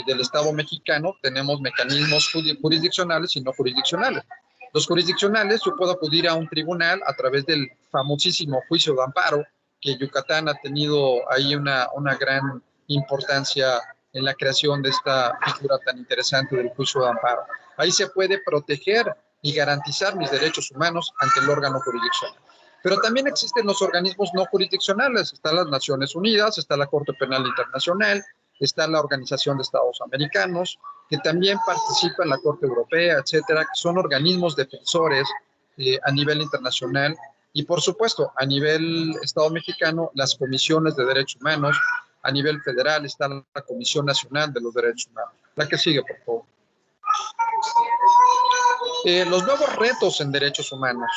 del Estado mexicano tenemos mecanismos jurisdiccionales y no jurisdiccionales. Los jurisdiccionales, yo puedo acudir a un tribunal a través del famosísimo juicio de amparo, que Yucatán ha tenido ahí una gran importancia en la creación de esta figura tan interesante del juicio de amparo. Ahí se puede proteger y garantizar mis derechos humanos ante el órgano jurisdiccional. Pero también existen los organismos no jurisdiccionales. Están las Naciones Unidas, está la Corte Penal Internacional, está la Organización de Estados Americanos, que también participa en la Corte Europea, etcétera, que son organismos defensores a nivel internacional. Y por supuesto, a nivel Estado mexicano, las comisiones de derechos humanos. A nivel federal está la Comisión Nacional de los Derechos Humanos. La que sigue, por favor. Los nuevos retos en derechos humanos.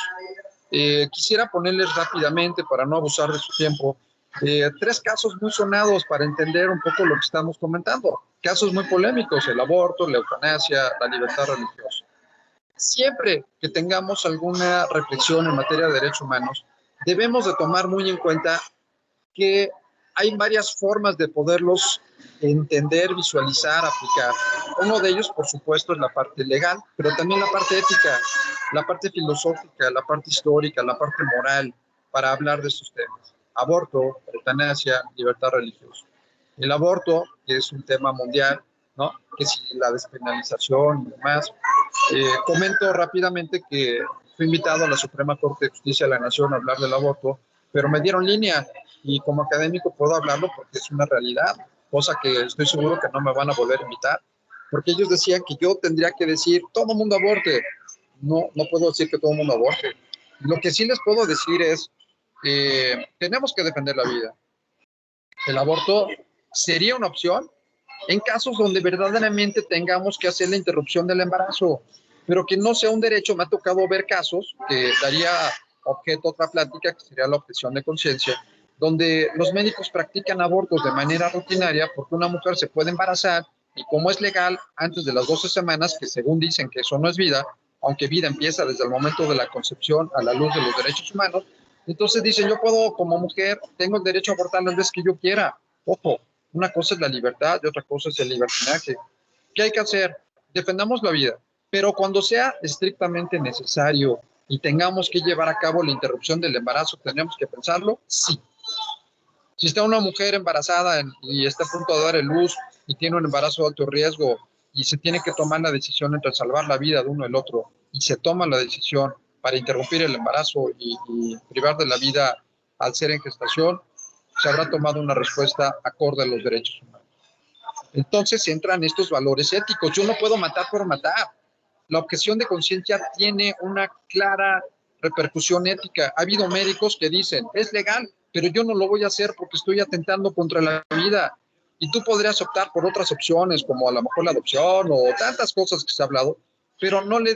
Quisiera ponerles rápidamente, para no abusar de su tiempo, 3 casos muy sonados para entender un poco lo que estamos comentando. Casos muy polémicos: el aborto, la eutanasia, la libertad religiosa. Siempre que tengamos alguna reflexión en materia de derechos humanos, debemos de tomar muy en cuenta que hay varias formas de poderlos entender, visualizar, aplicar. Uno de ellos, por supuesto, es la parte legal, pero también la parte ética, la parte filosófica, la parte histórica, la parte moral, para hablar de estos temas. Aborto, eutanasia, libertad religiosa. El aborto, que es un tema mundial, ¿no? Que si la despenalización y demás. Comento rápidamente que fui invitado a la Suprema Corte de Justicia de la Nación a hablar del aborto, pero me dieron línea y como académico puedo hablarlo porque es una realidad, cosa que estoy seguro que no me van a volver a invitar, porque ellos decían que yo tendría que decir todo mundo aborte. No puedo decir que todo mundo aborte. Lo que sí les puedo decir es tenemos que defender la vida. El aborto sería una opción en casos donde verdaderamente tengamos que hacer la interrupción del embarazo, pero que no sea un derecho. Me ha tocado ver casos que daría objeto a otra plática, que sería la objeción de conciencia, donde los médicos practican abortos de manera rutinaria porque una mujer se puede embarazar y como es legal antes de las 12 semanas, que según dicen que eso no es vida, aunque vida empieza desde el momento de la concepción a la luz de los derechos humanos, entonces dicen: yo puedo, como mujer, tengo el derecho a abortar las veces que yo quiera. Ojo, una cosa es la libertad y otra cosa es el libertinaje. ¿Qué hay que hacer? Defendamos la vida, pero cuando sea estrictamente necesario y tengamos que llevar a cabo la interrupción del embarazo, ¿tenemos que pensarlo? Sí. Si está una mujer embarazada y está a punto de dar a luz y tiene un embarazo de alto riesgo y se tiene que tomar la decisión entre salvar la vida de uno y el otro, y se toma la decisión para interrumpir el embarazo y privar de la vida al ser en gestación, se habrá tomado una respuesta acorde a los derechos humanos. Entonces entran estos valores éticos. Yo no puedo matar por matar. La objeción de conciencia tiene una clara repercusión ética. Ha habido médicos que dicen: es legal, pero yo no lo voy a hacer porque estoy atentando contra la vida. Y tú podrías optar por otras opciones, como a lo mejor la adopción o tantas cosas que se ha hablado, pero no le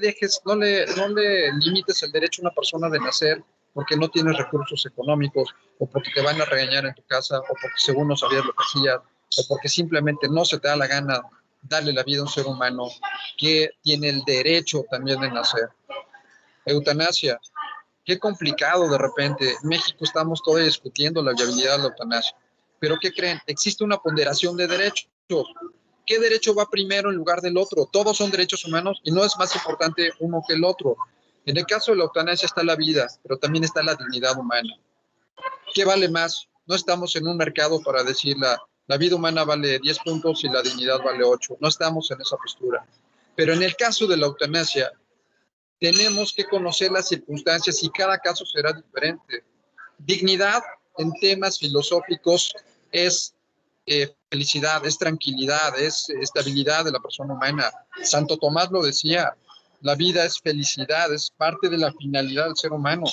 limites el derecho a una persona de nacer porque no tienes recursos económicos, o porque te van a regañar en tu casa, o porque según no sabías lo que hacías, o porque simplemente no se te da la gana darle la vida a un ser humano que tiene el derecho también de nacer. Eutanasia. Qué complicado de repente. En México estamos todavía discutiendo la viabilidad de la eutanasia. Pero ¿qué creen? Existe una ponderación de derechos. ¿Qué derecho va primero en lugar del otro? Todos son derechos humanos y no es más importante uno que el otro. En el caso de la eutanasia está la vida, pero también está la dignidad humana. ¿Qué vale más? No estamos en un mercado para decir la vida humana vale 10 puntos y la dignidad vale 8. No estamos en esa postura. Pero en el caso de la eutanasia, tenemos que conocer las circunstancias y cada caso será diferente. Dignidad en temas filosóficos es felicidad, es tranquilidad, es estabilidad de la persona humana. Santo Tomás lo decía: La vida es felicidad, es parte de la finalidad del ser humano.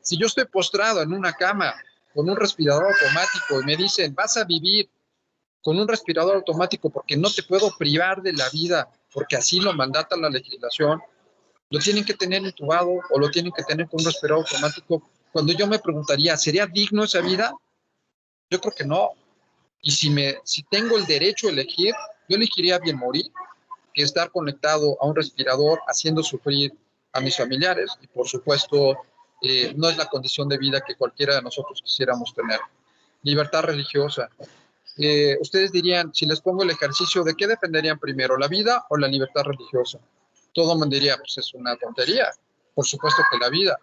Si yo estoy postrado en una cama con un respirador automático y me dicen, vas a vivir con un respirador automático porque no te puedo privar de la vida, porque así lo mandata la legislación, lo tienen que tener intubado o lo tienen que tener con un respirador automático. Cuando yo me preguntaría, ¿sería digno esa vida? Yo creo que no. Y si tengo el derecho a elegir, yo elegiría bien morir que estar conectado a un respirador haciendo sufrir a mis familiares. Y por supuesto, no es la condición de vida que cualquiera de nosotros quisiéramos tener. Libertad religiosa. Ustedes dirían, si les pongo el ejercicio, ¿de qué defenderían primero, la vida o la libertad religiosa? Todo el mundo diría, pues es una tontería. Por supuesto que la vida.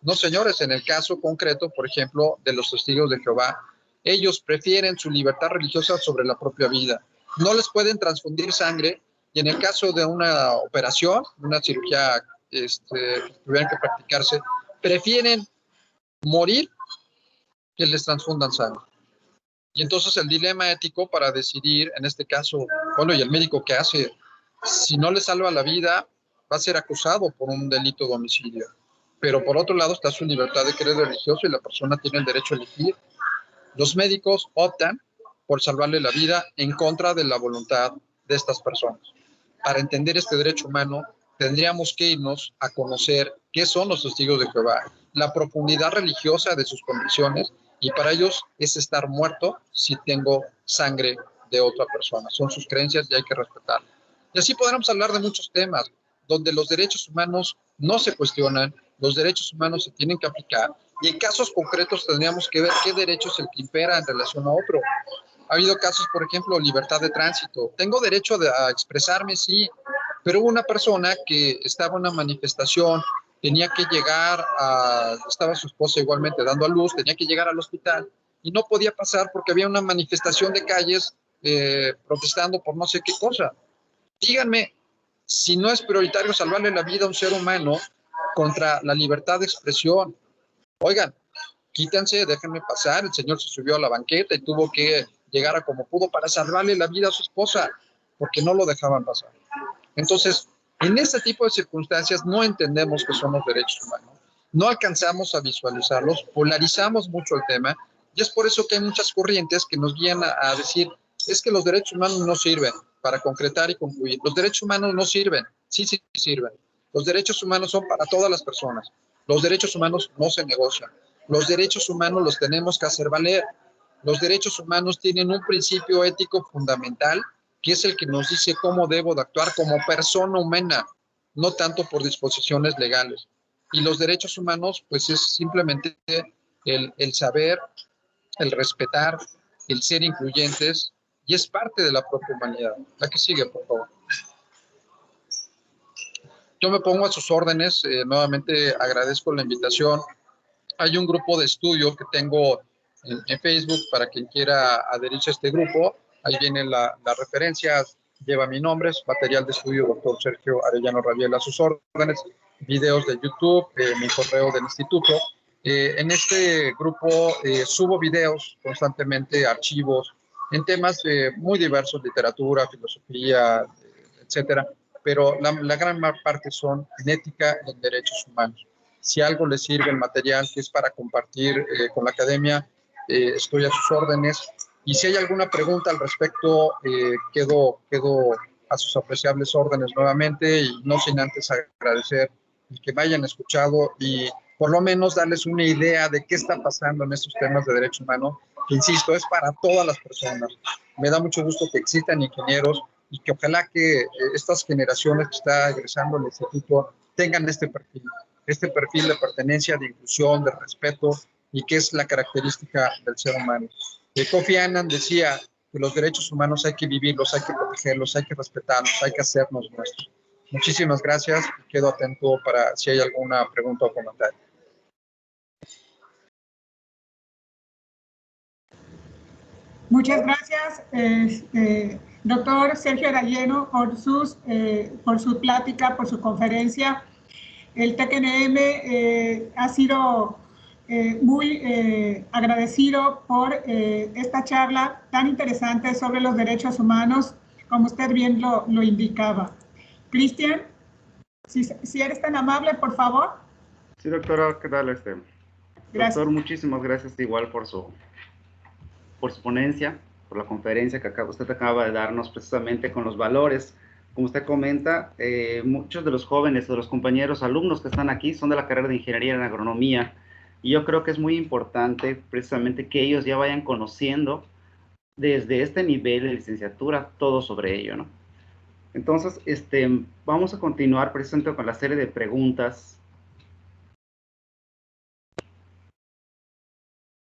No, señores, en el caso concreto, por ejemplo, de los testigos de Jehová, ellos prefieren su libertad religiosa sobre la propia vida. No les pueden transfundir sangre y en el caso de una operación, una cirugía que tuvieran que practicarse, prefieren morir que les transfundan sangre. Y entonces el dilema ético para decidir, en este caso, bueno, ¿y el médico qué hace? Si no le salva la vida, va a ser acusado por un delito de homicidio. Pero por otro lado está su libertad de credo religioso y la persona tiene el derecho a elegir. Los médicos optan por salvarle la vida en contra de la voluntad de estas personas. Para entender este derecho humano, tendríamos que irnos a conocer qué son los testigos de Jehová, la profundidad religiosa de sus convicciones, y para ellos es estar muerto si tengo sangre de otra persona. Son sus creencias y hay que respetarlas. Y así podremos hablar de muchos temas donde los derechos humanos no se cuestionan, los derechos humanos se tienen que aplicar, y en casos concretos tendríamos que ver qué derecho es el que impera en relación a otro. Ha habido casos, por ejemplo, libertad de tránsito. Tengo derecho a expresarme, sí, pero hubo una persona que estaba en una manifestación, tenía que llegar estaba su esposa igualmente dando a luz, tenía que llegar al hospital y no podía pasar porque había una manifestación de calles protestando por no sé qué cosa. Díganme, si no es prioritario salvarle la vida a un ser humano contra la libertad de expresión. Oigan, quítense, déjenme pasar. El señor se subió a la banqueta y tuvo que llegar a como pudo para salvarle la vida a su esposa, porque no lo dejaban pasar. Entonces, en este tipo de circunstancias no entendemos qué son los derechos humanos, no alcanzamos a visualizarlos, polarizamos mucho el tema, y es por eso que hay muchas corrientes que nos guían a decir, es que los derechos humanos no sirven para concretar y concluir. Los derechos humanos no sirven, sí sirven. Los derechos humanos son para todas las personas. Los derechos humanos no se negocian. Los derechos humanos los tenemos que hacer valer. Los derechos humanos tienen un principio ético fundamental, que es el que nos dice cómo debo de actuar como persona humana, no tanto por disposiciones legales. Y los derechos humanos, pues es simplemente el saber, el respetar, el ser incluyentes, y es parte de la propia humanidad. La que sigue, por favor. Yo me pongo a sus órdenes, nuevamente agradezco la invitación. Hay un grupo de estudio que tengo en Facebook para quien quiera adherirse a este grupo. Ahí viene la referencia, lleva mi nombre, es material de estudio, doctor Sergio Arellano Rabiel, a sus órdenes, videos de YouTube, mi correo del instituto. En este grupo subo videos constantemente, archivos, en temas muy diversos, literatura, filosofía, etcétera, pero la gran parte son en ética y en derechos humanos. Si algo les sirve el material que es para compartir con la academia, estoy a sus órdenes. Y si hay alguna pregunta al respecto, quedo a sus apreciables órdenes nuevamente, y no sin antes agradecer el que me hayan escuchado y por lo menos darles una idea de qué está pasando en estos temas de derecho humano, que insisto, es para todas las personas. Me da mucho gusto que existan ingenieros y que ojalá que estas generaciones que está egresando al instituto tengan este perfil de pertenencia, de inclusión, de respeto, y que es la característica del ser humano. Kofi Annan decía que los derechos humanos hay que vivirlos, hay que protegerlos, hay que respetarlos, hay que hacernos nuestros. Muchísimas gracias y quedo atento para si hay alguna pregunta o comentario. Muchas gracias, doctor Sergio Arellano, por su plática, por su conferencia. El TECNM ha sido muy agradecido por esta charla tan interesante sobre los derechos humanos, como usted bien lo indicaba. Cristian. Si eres tan amable, por favor. Sí, doctora, ¿qué tal? Gracias. Doctor, muchísimas gracias igual por su ponencia, por la conferencia que usted acaba de darnos precisamente con los valores. Como usted comenta, muchos de los jóvenes, de los compañeros, alumnos que están aquí son de la carrera de Ingeniería en Agronomía, y yo creo que es muy importante precisamente que ellos ya vayan conociendo desde este nivel de licenciatura todo sobre ello, ¿no? Entonces, vamos a continuar precisamente con la serie de preguntas.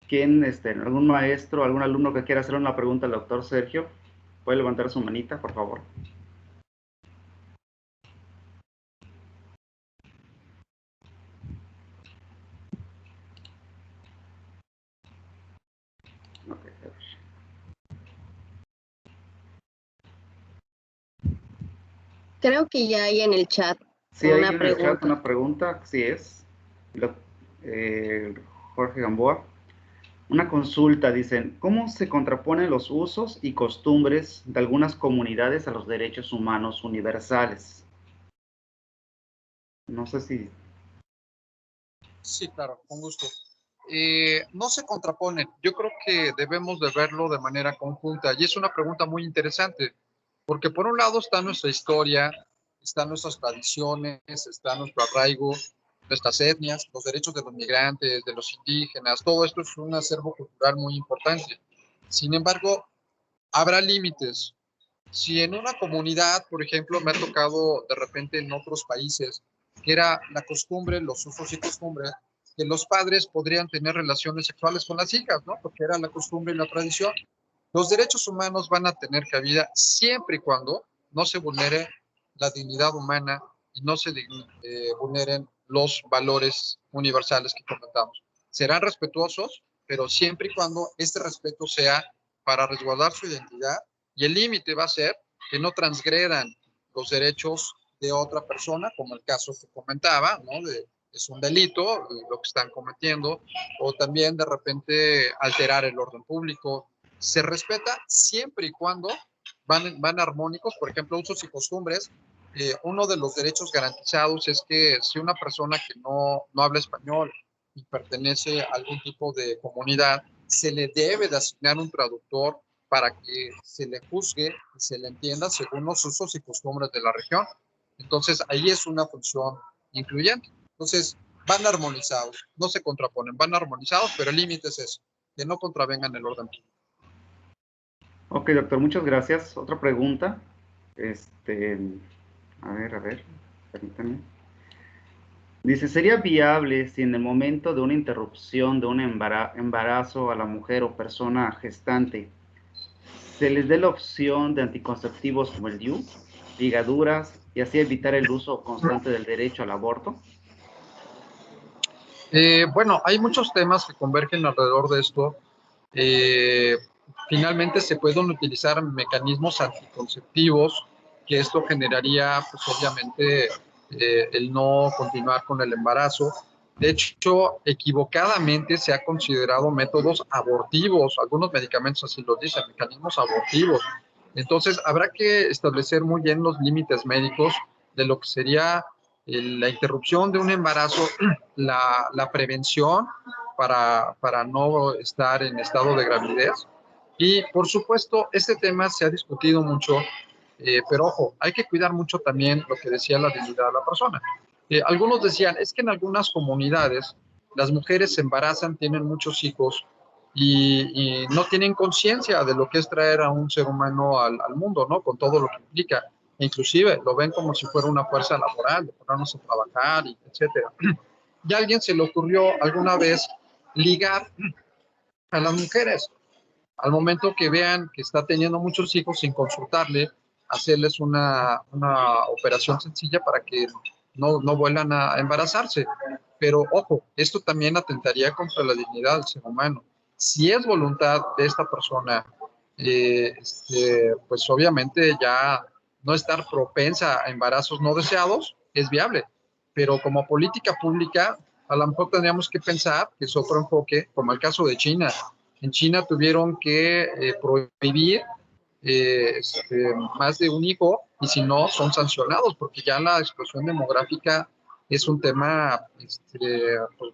¿Quién, algún maestro, algún alumno que quiera hacer una pregunta al doctor Sergio? ¿Puede levantar su manita, por favor? Okay. Creo que ya hay en el chat Sí, hay una en el pregunta. chat una pregunta, sí es. Jorge Gamboa. Una consulta, dicen, ¿cómo se contraponen los usos y costumbres de algunas comunidades a los derechos humanos universales? No sé si... Sí, claro, con gusto. No se contraponen. Yo creo que debemos de verlo de manera conjunta, y es una pregunta muy interesante, porque por un lado está nuestra historia, están nuestras tradiciones, está nuestro arraigo, nuestras etnias, los derechos de los migrantes, de los indígenas. Todo esto es un acervo cultural muy importante. Sin embargo, habrá límites. Si en una comunidad, por ejemplo, me ha tocado de repente en otros países, que era la costumbre, los usos y costumbres, que los padres podrían tener relaciones sexuales con las hijas, ¿no? Porque era la costumbre y la tradición. Los derechos humanos van a tener cabida siempre y cuando no se vulnere la dignidad humana y no se vulneren los valores universales que comentamos. Serán respetuosos, pero siempre y cuando este respeto sea para resguardar su identidad, y el límite va a ser que no transgredan los derechos de otra persona, como el caso que comentaba, ¿no? Es un delito lo que están cometiendo, o también de repente alterar el orden público. Se respeta siempre y cuando van armónicos. Por ejemplo, usos y costumbres. Uno de los derechos garantizados es que si una persona que no habla español y pertenece a algún tipo de comunidad, se le debe de asignar un traductor para que se le juzgue y se le entienda según los usos y costumbres de la región. Entonces, ahí es una función incluyente. Entonces, van armonizados, no se contraponen, van armonizados, pero el límite es eso, que no contravengan el orden público. Ok, doctor, muchas gracias. Otra pregunta. A ver, permítame. Dice, ¿sería viable si en el momento de una interrupción de un embarazo a la mujer o persona gestante se les dé la opción de anticonceptivos como el DIU, ligaduras, y así evitar el uso constante del derecho al aborto? Bueno, hay muchos temas que convergen alrededor de esto. Finalmente se pueden utilizar mecanismos anticonceptivos, que esto generaría, pues obviamente, el no continuar con el embarazo. De hecho, equivocadamente se ha considerado métodos abortivos, algunos medicamentos así lo dicen, mecanismos abortivos. Entonces, habrá que establecer muy bien los límites médicos de lo que sería la interrupción de un embarazo, la prevención para no estar en estado de gravidez. Y por supuesto, este tema se ha discutido mucho, pero ojo, hay que cuidar mucho también lo que decía la dignidad de la persona. Algunos decían, es que en algunas comunidades las mujeres se embarazan, tienen muchos hijos y no tienen conciencia de lo que es traer a un ser humano al mundo, ¿no? Con todo lo que implica. Inclusive lo ven como si fuera una fuerza laboral, de ponernos a trabajar, y etcétera. Y a alguien se le ocurrió alguna vez ligar a las mujeres. Al momento que vean que está teniendo muchos hijos sin consultarle, hacerles una operación sencilla para que no vuelvan a embarazarse. Pero ojo, esto también atentaría contra la dignidad del ser humano. Si es voluntad de esta persona, pues obviamente ya no estar propensa a embarazos no deseados es viable. Pero como política pública, a lo mejor tendríamos que pensar que es otro enfoque, como el caso de China. En China tuvieron que prohibir más de un hijo y si no, son sancionados, porque ya la explosión demográfica es un tema pues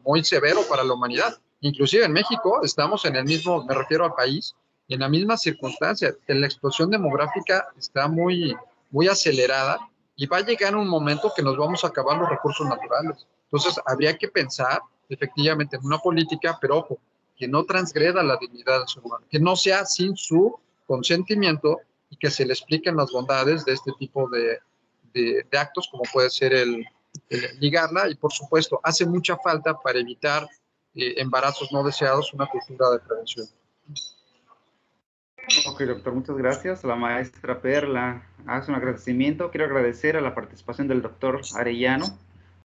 muy severo para la humanidad. Inclusive en México estamos en el mismo, me refiero al país, en la misma circunstancia. La explosión demográfica está muy, muy acelerada y va a llegar un momento que nos vamos a acabar los recursos naturales. Entonces, habría que pensar efectivamente en una política, pero ojo, que no transgreda la dignidad del ser humano, que no sea sin su consentimiento y que se le expliquen las bondades de este tipo de actos, como puede ser el ligarla, y por supuesto, hace mucha falta para evitar embarazos no deseados una cultura de prevención. Ok, doctor, muchas gracias. La maestra Perla hace un agradecimiento. Quiero agradecer a la participación del doctor Arellano.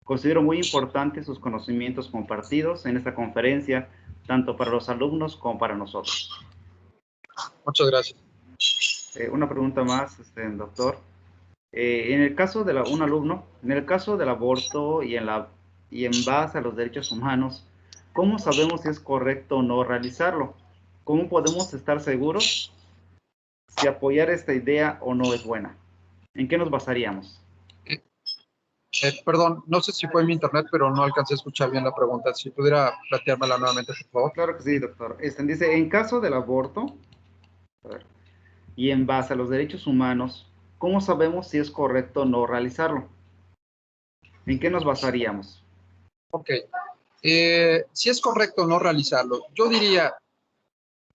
Considero muy importante sus conocimientos compartidos en esta conferencia, tanto para los alumnos como para nosotros. Muchas gracias. Una pregunta más, doctor. En el caso de un alumno, en el caso del aborto y en base a los derechos humanos, ¿cómo sabemos si es correcto o no realizarlo? ¿Cómo podemos estar seguros si apoyar esta idea o no es buena? ¿En qué nos basaríamos? Perdón, no sé si fue en mi internet, pero no alcancé a escuchar bien la pregunta. Si pudiera planteármela nuevamente, por favor. Claro que sí, doctor. Dice, en caso del aborto y en base a los derechos humanos, ¿cómo sabemos si es correcto o no realizarlo? ¿En qué nos basaríamos? Ok. Si es correcto no realizarlo, yo diría,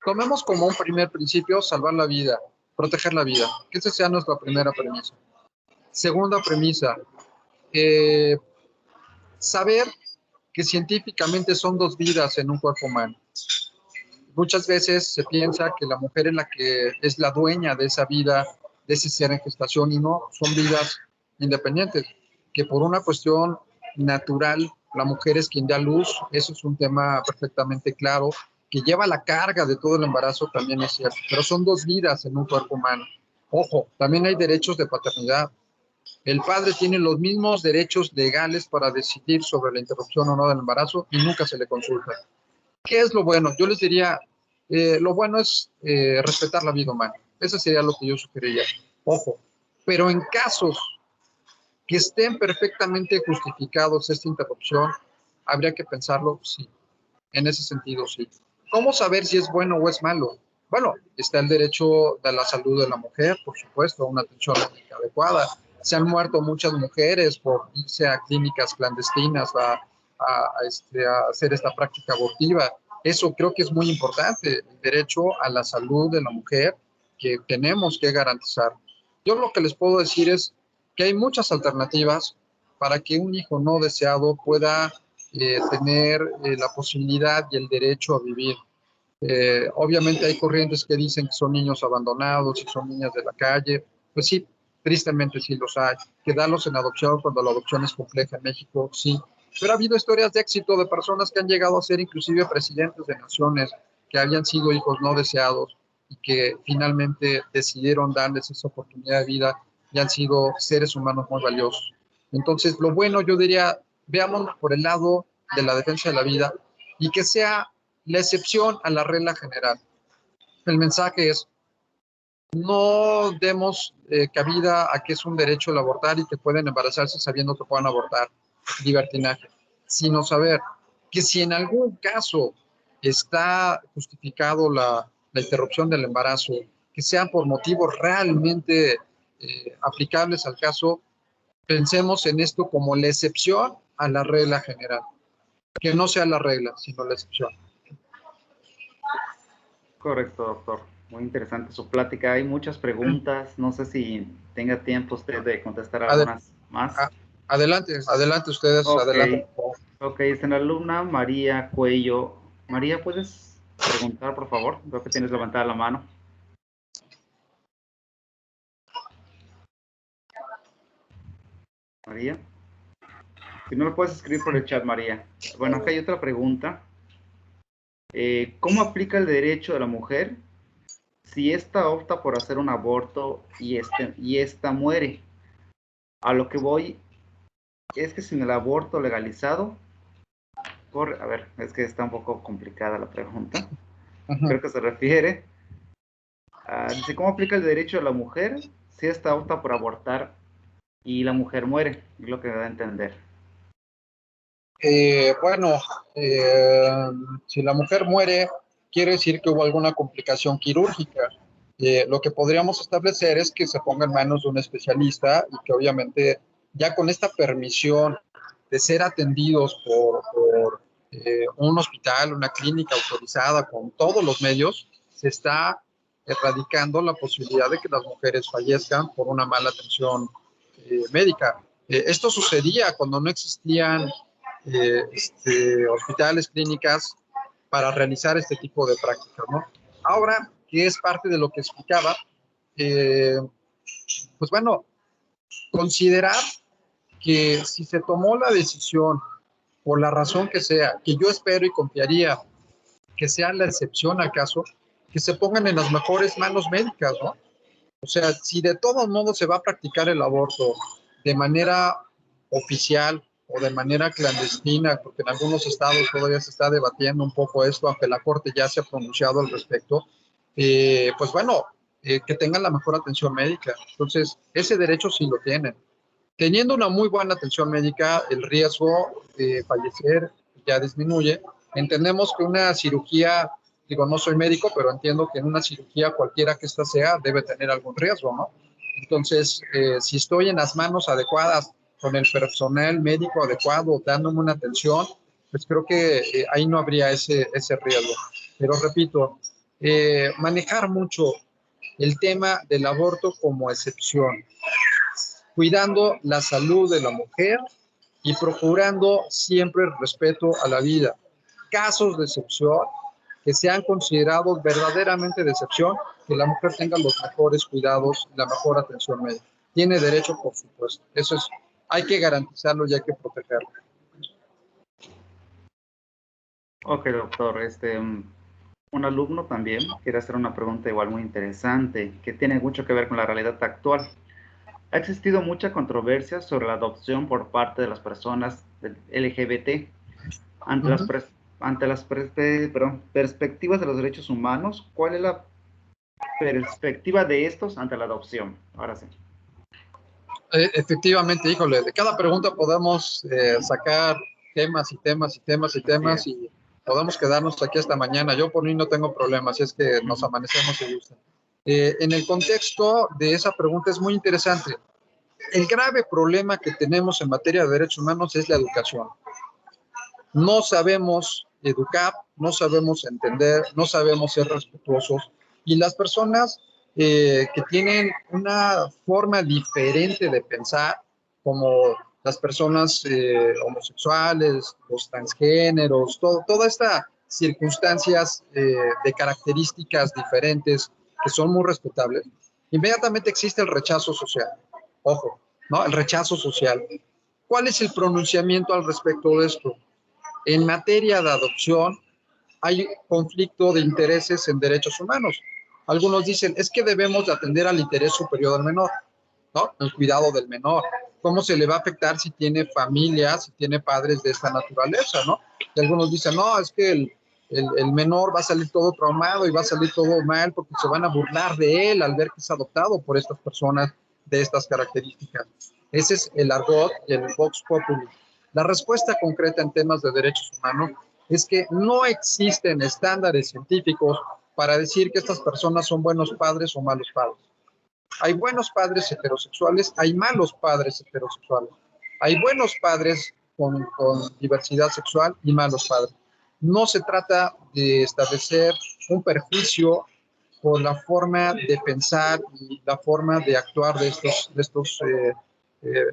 tomemos como un primer principio salvar la vida, proteger la vida, que esa sea nuestra primera premisa. Segunda premisa, saber que científicamente son dos vidas en un cuerpo humano. Muchas veces se piensa que la mujer es la que es la dueña de esa vida, de ese ser en gestación, y no, son vidas independientes, que por una cuestión natural la mujer es quien da luz. Eso es un tema perfectamente claro, que lleva la carga de todo el embarazo, también es cierto, pero son dos vidas en un cuerpo humano. Ojo, también hay derechos de paternidad. El padre tiene los mismos derechos legales para decidir sobre la interrupción o no del embarazo y nunca se le consulta. ¿Qué es lo bueno? Yo les diría, lo bueno es respetar la vida humana. Eso sería lo que yo sugeriría. Ojo, pero en casos que estén perfectamente justificados esta interrupción, habría que pensarlo, sí. En ese sentido, sí. ¿Cómo saber si es bueno o es malo? Bueno, está el derecho de la salud de la mujer, por supuesto, a una atención médica adecuada. Se han muerto muchas mujeres por irse a clínicas clandestinas a hacer esta práctica abortiva. Eso creo que es muy importante, el derecho a la salud de la mujer que tenemos que garantizar. Yo lo que les puedo decir es que hay muchas alternativas para que un hijo no deseado pueda tener la posibilidad y el derecho a vivir. Obviamente hay corrientes que dicen que son niños abandonados y son niñas de la calle. Pues sí, tristemente sí los hay. Que darlos en adopción cuando la adopción es compleja en México, sí. Pero ha habido historias de éxito de personas que han llegado a ser inclusive presidentes de naciones, que habían sido hijos no deseados y que finalmente decidieron darles esa oportunidad de vida y han sido seres humanos muy valiosos. Entonces, lo bueno, yo diría, veamos por el lado de la defensa de la vida y que sea la excepción a la regla general. El mensaje es, no demos cabida a que es un derecho el abortar y que pueden embarazarse sabiendo que puedan abortar, libertinaje, sino saber que si en algún caso está justificado la interrupción del embarazo, que sean por motivos realmente aplicables al caso, pensemos en esto como la excepción a la regla general, que no sea la regla, sino la excepción. Correcto, doctor. Muy interesante su plática. Hay muchas preguntas. No sé si tenga tiempo usted de contestar algunas más. Adelante ustedes. Okay. Adelante. Ok, es la alumna María Cuello. María, ¿puedes preguntar, por favor? Veo que tienes levantada la mano. María. Si no lo puedes escribir por el chat, María. Bueno, acá hay otra pregunta. ¿Cómo aplica el derecho de la mujer si ésta opta por hacer un aborto y esta muere? A lo que voy es que sin el aborto legalizado, a ver, es que está un poco complicada la pregunta. Creo que se refiere a, dice, ¿cómo aplica el derecho de la mujer si esta opta por abortar y la mujer muere, es lo que da a entender. Si la mujer muere, quiere decir que hubo alguna complicación quirúrgica. Lo que podríamos establecer es que se ponga en manos de un especialista y que obviamente ya con esta permisión de ser atendidos por un hospital, una clínica autorizada con todos los medios, se está erradicando la posibilidad de que las mujeres fallezcan por una mala atención médica. Esto sucedía cuando no existían hospitales, clínicas para realizar este tipo de prácticas, ¿no? Ahora, que es parte de lo que explicaba, pues bueno, considerar que si se tomó la decisión, por la razón que sea, que yo espero y confiaría que sea la excepción al caso, que se pongan en las mejores manos médicas, ¿no? O sea, si de todos modos se va a practicar el aborto de manera oficial o de manera clandestina, porque en algunos estados todavía se está debatiendo un poco esto, aunque la Corte ya se ha pronunciado al respecto, pues bueno, que tengan la mejor atención médica. Entonces, ese derecho sí lo tienen. Teniendo una muy buena atención médica, el riesgo de fallecer ya disminuye. Entendemos que una cirugía, digo, no soy médico, pero entiendo que en una cirugía, cualquiera que ésta sea, debe tener algún riesgo, ¿no? Entonces, si estoy en las manos adecuadas, con el personal médico adecuado, dándome una atención, pues creo que ahí no habría ese riesgo. Pero repito, manejar mucho el tema del aborto como excepción, cuidando la salud de la mujer y procurando siempre el respeto a la vida. Casos de excepción que sean considerados verdaderamente de excepción, que la mujer tenga los mejores cuidados, la mejor atención médica. Tiene derecho, por supuesto. Eso es, hay que garantizarlo y hay que protegerlo. Ok, doctor. Un alumno también quiere hacer una pregunta igual muy interesante, que tiene mucho que ver con la realidad actual. Ha existido mucha controversia sobre la adopción por parte de las personas LGBT. Ante las perspectivas de los derechos humanos, ¿cuál es la perspectiva de estos ante la adopción? Ahora sí. Efectivamente, híjole, de cada pregunta podemos sacar temas y temas y temas y temas y podemos quedarnos aquí hasta mañana. Yo por mí no tengo problemas, si es que nos amanecemos y gusta. En el contexto de esa pregunta es muy interesante. El grave problema que tenemos en materia de derechos humanos es la educación. No sabemos educar, no sabemos entender, no sabemos ser respetuosos y las personas que tienen una forma diferente de pensar, como las personas homosexuales, los transgéneros, todas estas circunstancias de características diferentes que son muy respetables, inmediatamente existe el rechazo social. Ojo, ¿no? El rechazo social. ¿Cuál es el pronunciamiento al respecto de esto? En materia de adopción hay conflicto de intereses en derechos humanos. Algunos dicen, es que debemos de atender al interés superior del menor, ¿no? El cuidado del menor. ¿Cómo se le va a afectar si tiene familia, si tiene padres de esta naturaleza, ¿no? Y algunos dicen, no, es que el menor va a salir todo traumado y va a salir todo mal porque se van a burlar de él al ver que es adoptado por estas personas de estas características. Ese es el argot y el vox populi. La respuesta concreta en temas de derechos humanos es que no existen estándares científicos para decir que estas personas son buenos padres o malos padres. Hay buenos padres heterosexuales, hay malos padres heterosexuales. Hay buenos padres con diversidad sexual y malos padres. No se trata de establecer un perjuicio por la forma de pensar y la forma de actuar de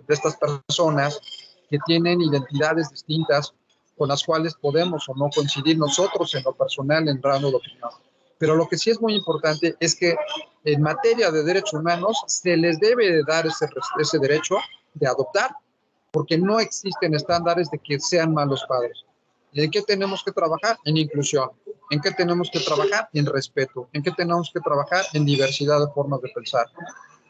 estas personas que tienen identidades distintas con las cuales podemos o no coincidir nosotros en lo personal en rango de opinión. Pero lo que sí es muy importante es que en materia de derechos humanos se les debe de dar ese derecho de adoptar, porque no existen estándares de que sean malos padres. ¿Y en qué tenemos que trabajar? En inclusión. ¿En qué tenemos que trabajar? En respeto. ¿En qué tenemos que trabajar? En diversidad de formas de pensar.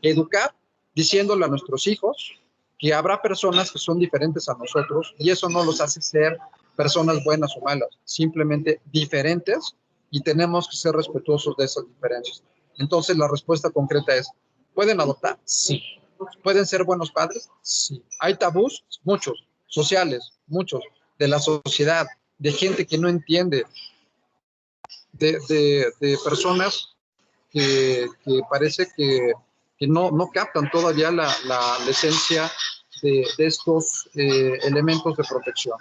Educar, diciéndole a nuestros hijos que habrá personas que son diferentes a nosotros y eso no los hace ser personas buenas o malas, simplemente diferentes y tenemos que ser respetuosos de esas diferencias. Entonces la respuesta concreta es, ¿Pueden adoptar? Sí. ¿Pueden ser buenos padres? Sí. ¿Hay tabús? Muchos. Sociales, muchos. De la sociedad, de gente que no entiende, de personas que parece que no captan todavía la esencia de estos elementos de protección.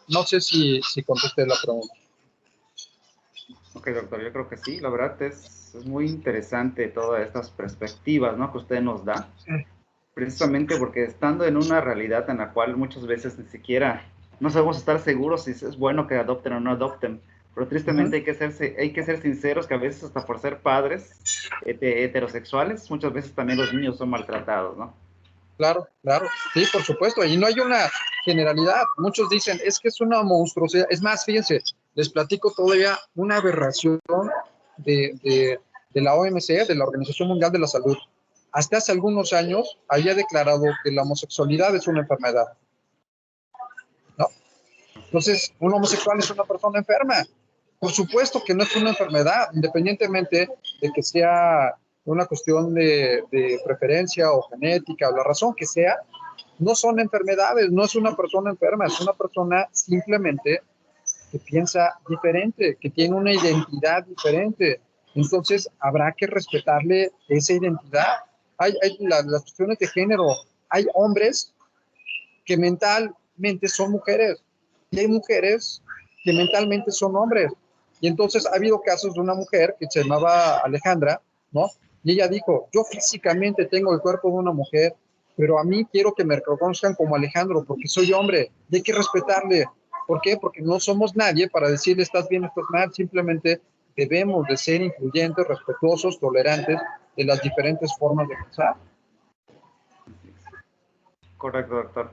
No sé si contesté la pregunta. Ok, doctor, yo creo que sí. La verdad es muy interesante todas estas perspectivas, ¿no?, que usted nos da. Precisamente porque estando en una realidad en la cual muchas veces ni siquiera no sabemos estar seguros si es bueno que adopten o no adopten. Pero tristemente hay que ser sinceros que a veces hasta por ser padres heterosexuales, muchas veces también los niños son maltratados, ¿no? Claro, claro, sí, por supuesto, y no hay una generalidad. Muchos dicen, es que es una monstruosidad. Es más, fíjense, les platico todavía una aberración de la OMC, de la Organización Mundial de la Salud. Hasta hace algunos años había declarado que la homosexualidad es una enfermedad, ¿no? Entonces, un homosexual es una persona enferma. Por supuesto que no es una enfermedad, independientemente de que sea una cuestión de preferencia o genética o la razón que sea, no son enfermedades, no es una persona enferma, es una persona simplemente que piensa diferente, que tiene una identidad diferente. Entonces, habrá que respetarle esa identidad. Hay las cuestiones de género, hay hombres que mentalmente son mujeres y hay mujeres que mentalmente son hombres. Y entonces ha habido casos de una mujer que se llamaba Alejandra, ¿no? Y ella dijo, yo físicamente tengo el cuerpo de una mujer, pero a mí quiero que me reconozcan como Alejandro porque soy hombre y hay que respetarle. ¿Por qué? Porque no somos nadie para decirle estás bien, estás mal, simplemente debemos de ser incluyentes, respetuosos, tolerantes de las diferentes formas de pensar. Correcto, doctor.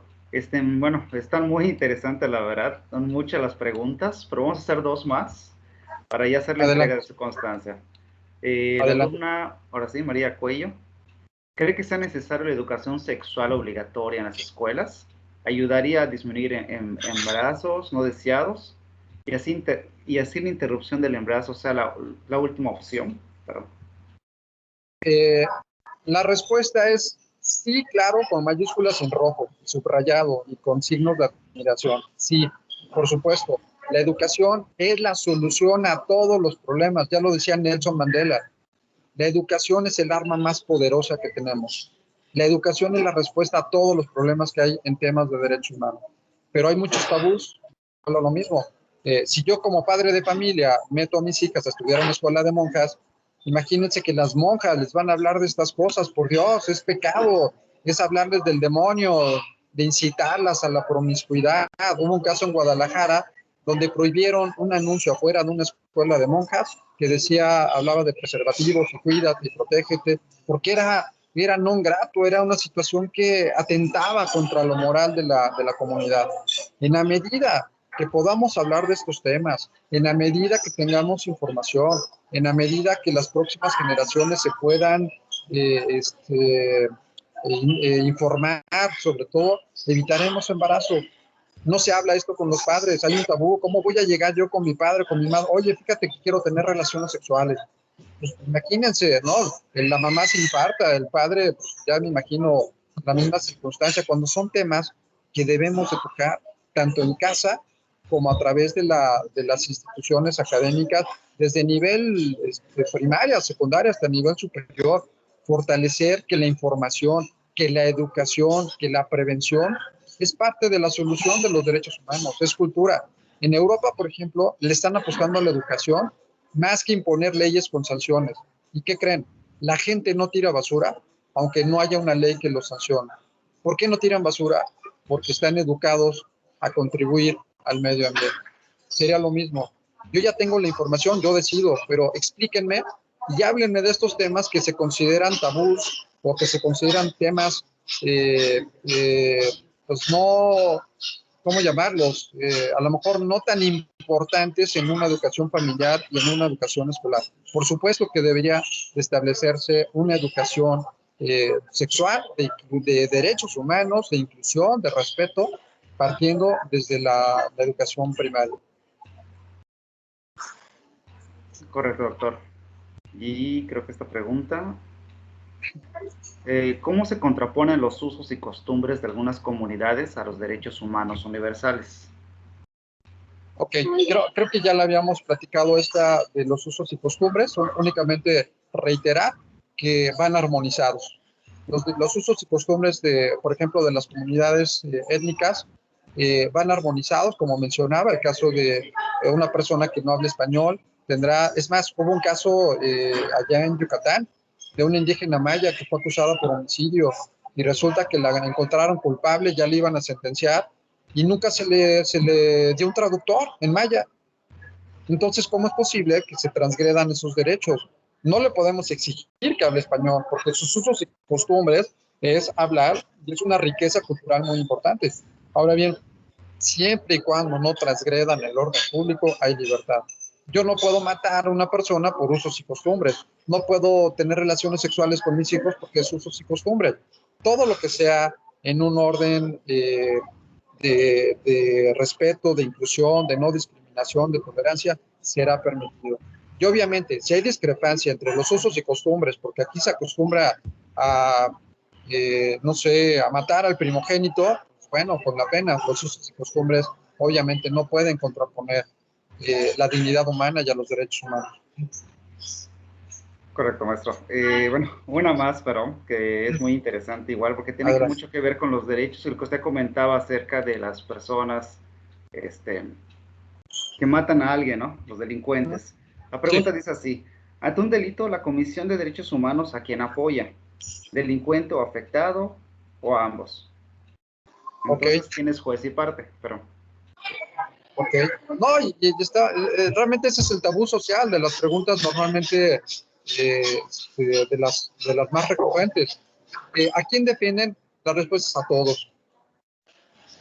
Bueno, están muy interesantes, la verdad. Son muchas las preguntas, pero vamos a hacer dos más para ya hacer la entrega de su constancia. La alumna, ahora sí, María Cuello, ¿cree que sea necesaria la educación sexual obligatoria en las escuelas? ¿Ayudaría a disminuir embarazos no deseados? Y así la interrupción del embarazo sea la última opción. Perdón. La respuesta es sí, claro, con mayúsculas en rojo, subrayado y con signos de admiración. Sí, por supuesto. La educación es la solución a todos los problemas. Ya lo decía Nelson Mandela. La educación es el arma más poderosa que tenemos. La educación es la respuesta a todos los problemas que hay en temas de derechos humanos. Pero hay muchos tabús. Lo mismo. Si yo como padre de familia meto a mis hijas a estudiar en una escuela de monjas, imagínense que las monjas les van a hablar de estas cosas. Por Dios, es pecado. Es hablarles del demonio, de incitarlas a la promiscuidad. Hubo un caso en Guadalajara donde prohibieron un anuncio afuera de una escuela de monjas que decía, hablaba de preservativos y cuídate y protégete, porque era non grato, era una situación que atentaba contra lo moral de la comunidad. En la medida que podamos hablar de estos temas, en la medida que tengamos información, en la medida que las próximas generaciones se puedan informar, sobre todo, evitaremos embarazo. No se habla esto con los padres, hay un tabú. ¿Cómo voy a llegar yo con mi padre, con mi madre? Oye, fíjate que quiero tener relaciones sexuales. Pues, imagínense, ¿no? La mamá se infarta, el padre, pues, ya me imagino la misma circunstancia, cuando son temas que debemos de tocar tanto en casa como a través de las instituciones académicas, desde nivel primaria, secundaria, hasta nivel superior, fortalecer que la información, que la educación, que la prevención es parte de la solución de los derechos humanos, es cultura. En Europa, por ejemplo, le están apostando a la educación más que imponer leyes con sanciones. ¿Y qué creen? La gente no tira basura, aunque no haya una ley que los sancione. ¿Por qué no tiran basura? Porque están educados a contribuir al medio ambiente. Sería lo mismo. Yo ya tengo la información, yo decido, pero explíquenme y háblenme de estos temas que se consideran tabús o que se consideran temas pues no, ¿cómo llamarlos? A lo mejor no tan importantes en una educación familiar y en una educación escolar. Por supuesto que debería establecerse una educación sexual, de derechos humanos, de inclusión, de respeto, partiendo desde la educación primaria. Correcto, doctor. Y creo que esta pregunta ¿Cómo se contraponen los usos y costumbres de algunas comunidades a los derechos humanos universales? Ok, creo que ya la habíamos platicado esta de los usos y costumbres, únicamente reiterar que van armonizados. Los usos y costumbres, por ejemplo, de las comunidades étnicas van armonizados, como mencionaba, el caso de una persona que no habla español tendrá, es más, hubo un caso allá en Yucatán de una indígena maya que fue acusada por homicidio y resulta que la encontraron culpable, ya le iban a sentenciar y nunca se le dio un traductor en maya. Entonces, ¿cómo es posible que se transgredan esos derechos? No le podemos exigir que hable español, porque sus usos y costumbres es hablar, y es una riqueza cultural muy importante. Ahora bien, siempre y cuando no transgredan el orden público, hay libertad. Yo no puedo matar a una persona por usos y costumbres. No puedo tener relaciones sexuales con mis hijos porque es usos y costumbres. Todo lo que sea en un orden de respeto, de inclusión, de no discriminación, de tolerancia, será permitido. Y obviamente, si hay discrepancia entre los usos y costumbres, porque aquí se acostumbra a, no sé, a matar al primogénito, pues bueno, con la pena, los usos y costumbres obviamente no pueden contraponer la dignidad humana y a los derechos humanos. Correcto, maestro. Bueno, una más, pero que es muy interesante igual, porque tiene Adelante. mucho que ver con los derechos y lo que usted comentaba acerca de las personas que matan a alguien, ¿no? Los delincuentes. La pregunta dice así: ante un delito, la Comisión de Derechos Humanos, ¿a quién apoya? ¿Delincuente o afectado o a ambos? Entonces, ¿quién es juez y parte? Pero... Ok. No, y está, realmente ese es el tabú social de las preguntas normalmente de las más recurrentes. ¿A quién defienden? La respuesta es a todos.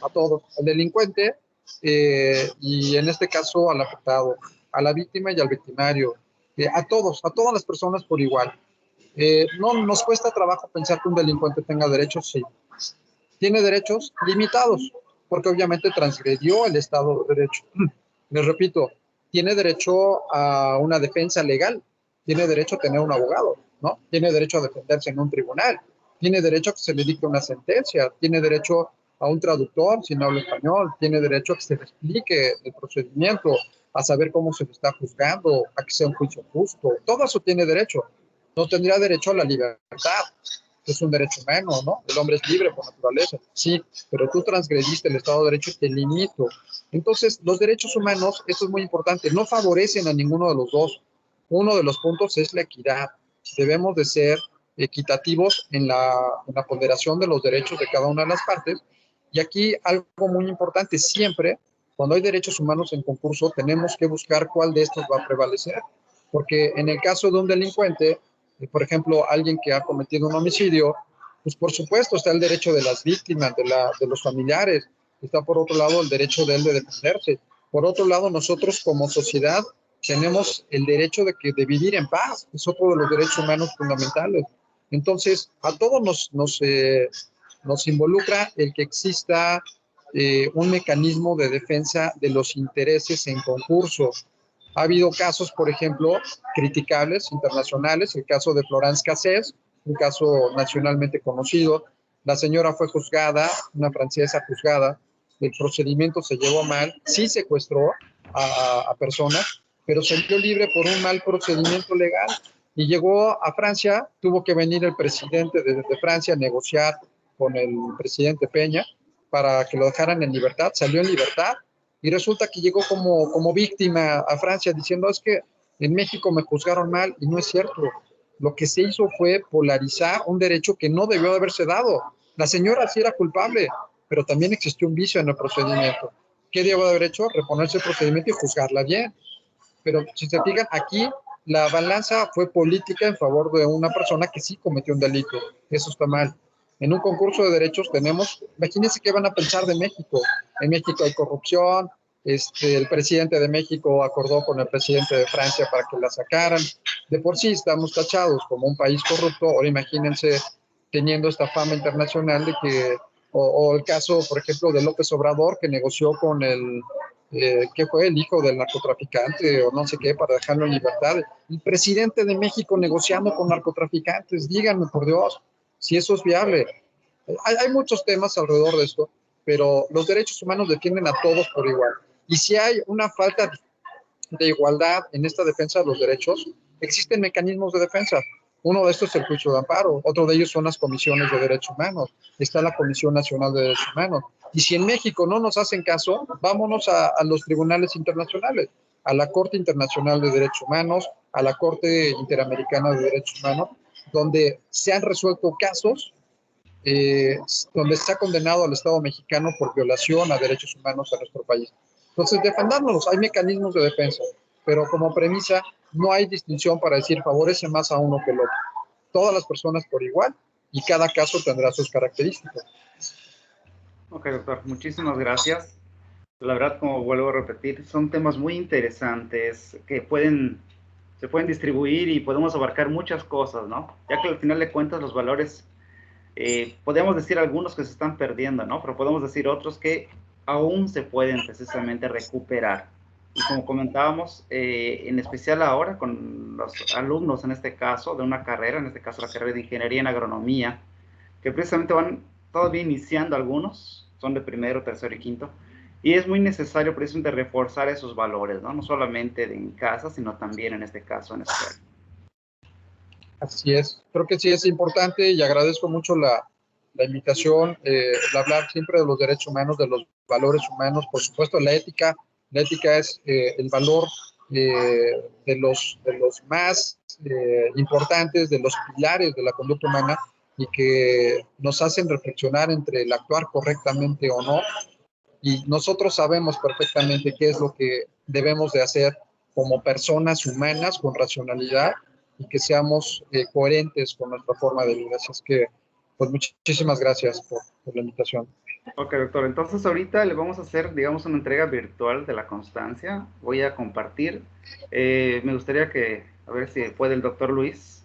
A todos. Al delincuente y en este caso al afectado, a la víctima y al victimario. A todos, a todas las personas por igual. No nos cuesta trabajo pensar que un delincuente tenga derechos, sí. Tiene derechos limitados, porque obviamente transgredió el Estado de Derecho. Les repito, tiene derecho a una defensa legal, tiene derecho a tener un abogado, ¿no? Tiene derecho a defenderse en un tribunal, tiene derecho a que se le dicte una sentencia, tiene derecho a un traductor si no habla español, tiene derecho a que se le explique el procedimiento, a saber cómo se le está juzgando, a que sea un juicio justo, todo eso tiene derecho. No tendría derecho a la libertad, que es un derecho humano, ¿no? El hombre es libre por naturaleza, sí, pero tú transgrediste el Estado de Derecho y te limito. Entonces, los derechos humanos, esto es muy importante, no favorecen a ninguno de los dos. Uno de los puntos es la equidad. Debemos de ser equitativos en la ponderación de los derechos de cada una de las partes. Y aquí algo muy importante, siempre, cuando hay derechos humanos en concurso, tenemos que buscar cuál de estos va a prevalecer. Porque en el caso de un delincuente, por ejemplo, alguien que ha cometido un homicidio, pues por supuesto está el derecho de las víctimas, de los familiares, está por otro lado el derecho de él de defenderse. Por otro lado, nosotros como sociedad tenemos el derecho de vivir en paz, es otro de los derechos humanos fundamentales. Entonces, a todos nos involucra el que exista un mecanismo de defensa de los intereses en concurso. Ha habido casos, por ejemplo, criticables internacionales, el caso de Florence Cassés, un caso nacionalmente conocido. La señora fue juzgada, una francesa juzgada, el procedimiento se llevó mal, sí secuestró a personas, pero salió libre por un mal procedimiento legal y llegó a Francia, tuvo que venir el presidente de Francia a negociar con el presidente Peña para que lo dejaran en libertad, salió en libertad y resulta que llegó como víctima a Francia diciendo es que en México me juzgaron mal y no es cierto. Lo que se hizo fue polarizar un derecho que no debió de haberse dado. La señora sí era culpable, pero también existió un vicio en el procedimiento. ¿Qué debió de haber hecho? Reponerse el procedimiento y juzgarla bien. Pero si se fijan, aquí la balanza fue política en favor de una persona que sí cometió un delito. Eso está mal. En un concurso de derechos tenemos, imagínense qué van a pensar de México. En México hay corrupción, el presidente de México acordó con el presidente de Francia para que la sacaran. De por sí estamos tachados como un país corrupto, ahora imagínense teniendo esta fama internacional de que, o el caso, por ejemplo, de López Obrador, que negoció con ¿qué fue? El hijo del narcotraficante o no sé qué, para dejarlo en libertad. El presidente de México negociando con narcotraficantes, díganme por Dios, si eso es viable. Hay muchos temas alrededor de esto, pero los derechos humanos defienden a todos por igual. Y si hay una falta de igualdad en esta defensa de los derechos, existen mecanismos de defensa. Uno de estos es el juicio de amparo, otro de ellos son las comisiones de derechos humanos, está la Comisión Nacional de Derechos Humanos. Y si en México no nos hacen caso, vámonos a los tribunales internacionales, a la Corte Internacional de Derechos Humanos, a la Corte Interamericana de Derechos Humanos, donde se han resuelto casos donde se ha condenado al Estado mexicano por violación a derechos humanos a nuestro país. Entonces, defendándolos, hay mecanismos de defensa, pero como premisa no hay distinción para decir favorece más a uno que el otro. Todas las personas por igual y cada caso tendrá sus características. Ok, doctor, muchísimas gracias. La verdad, como vuelvo a repetir, son temas muy interesantes que se pueden distribuir y podemos abarcar muchas cosas, ¿no? Ya que al final de cuentas los valores, podemos decir algunos que se están perdiendo, ¿no? Pero podemos decir otros que aún se pueden precisamente recuperar. Y como comentábamos, en especial ahora con los alumnos, en este caso, de una carrera, en este caso la carrera de Ingeniería en Agronomía, que precisamente van todavía iniciando algunos, son de primero, tercero y quinto, y es muy necesario precisamente reforzar esos valores, ¿no? No solamente en casa, sino también en este caso en escuela. Así es, creo que sí es importante y agradezco mucho la invitación, el hablar siempre de los derechos humanos, de los valores humanos, por supuesto la ética es el valor de los más importantes, de los pilares de la conducta humana y que nos hacen reflexionar entre el actuar correctamente o no, y nosotros sabemos perfectamente qué es lo que debemos de hacer como personas humanas con racionalidad y que seamos coherentes con nuestra forma de vida. Así es que, pues muchísimas gracias por la invitación. Ok, doctor, entonces ahorita le vamos a hacer, digamos, una entrega virtual de la constancia. Voy a compartir. Me gustaría que, a ver si puede el doctor Luis,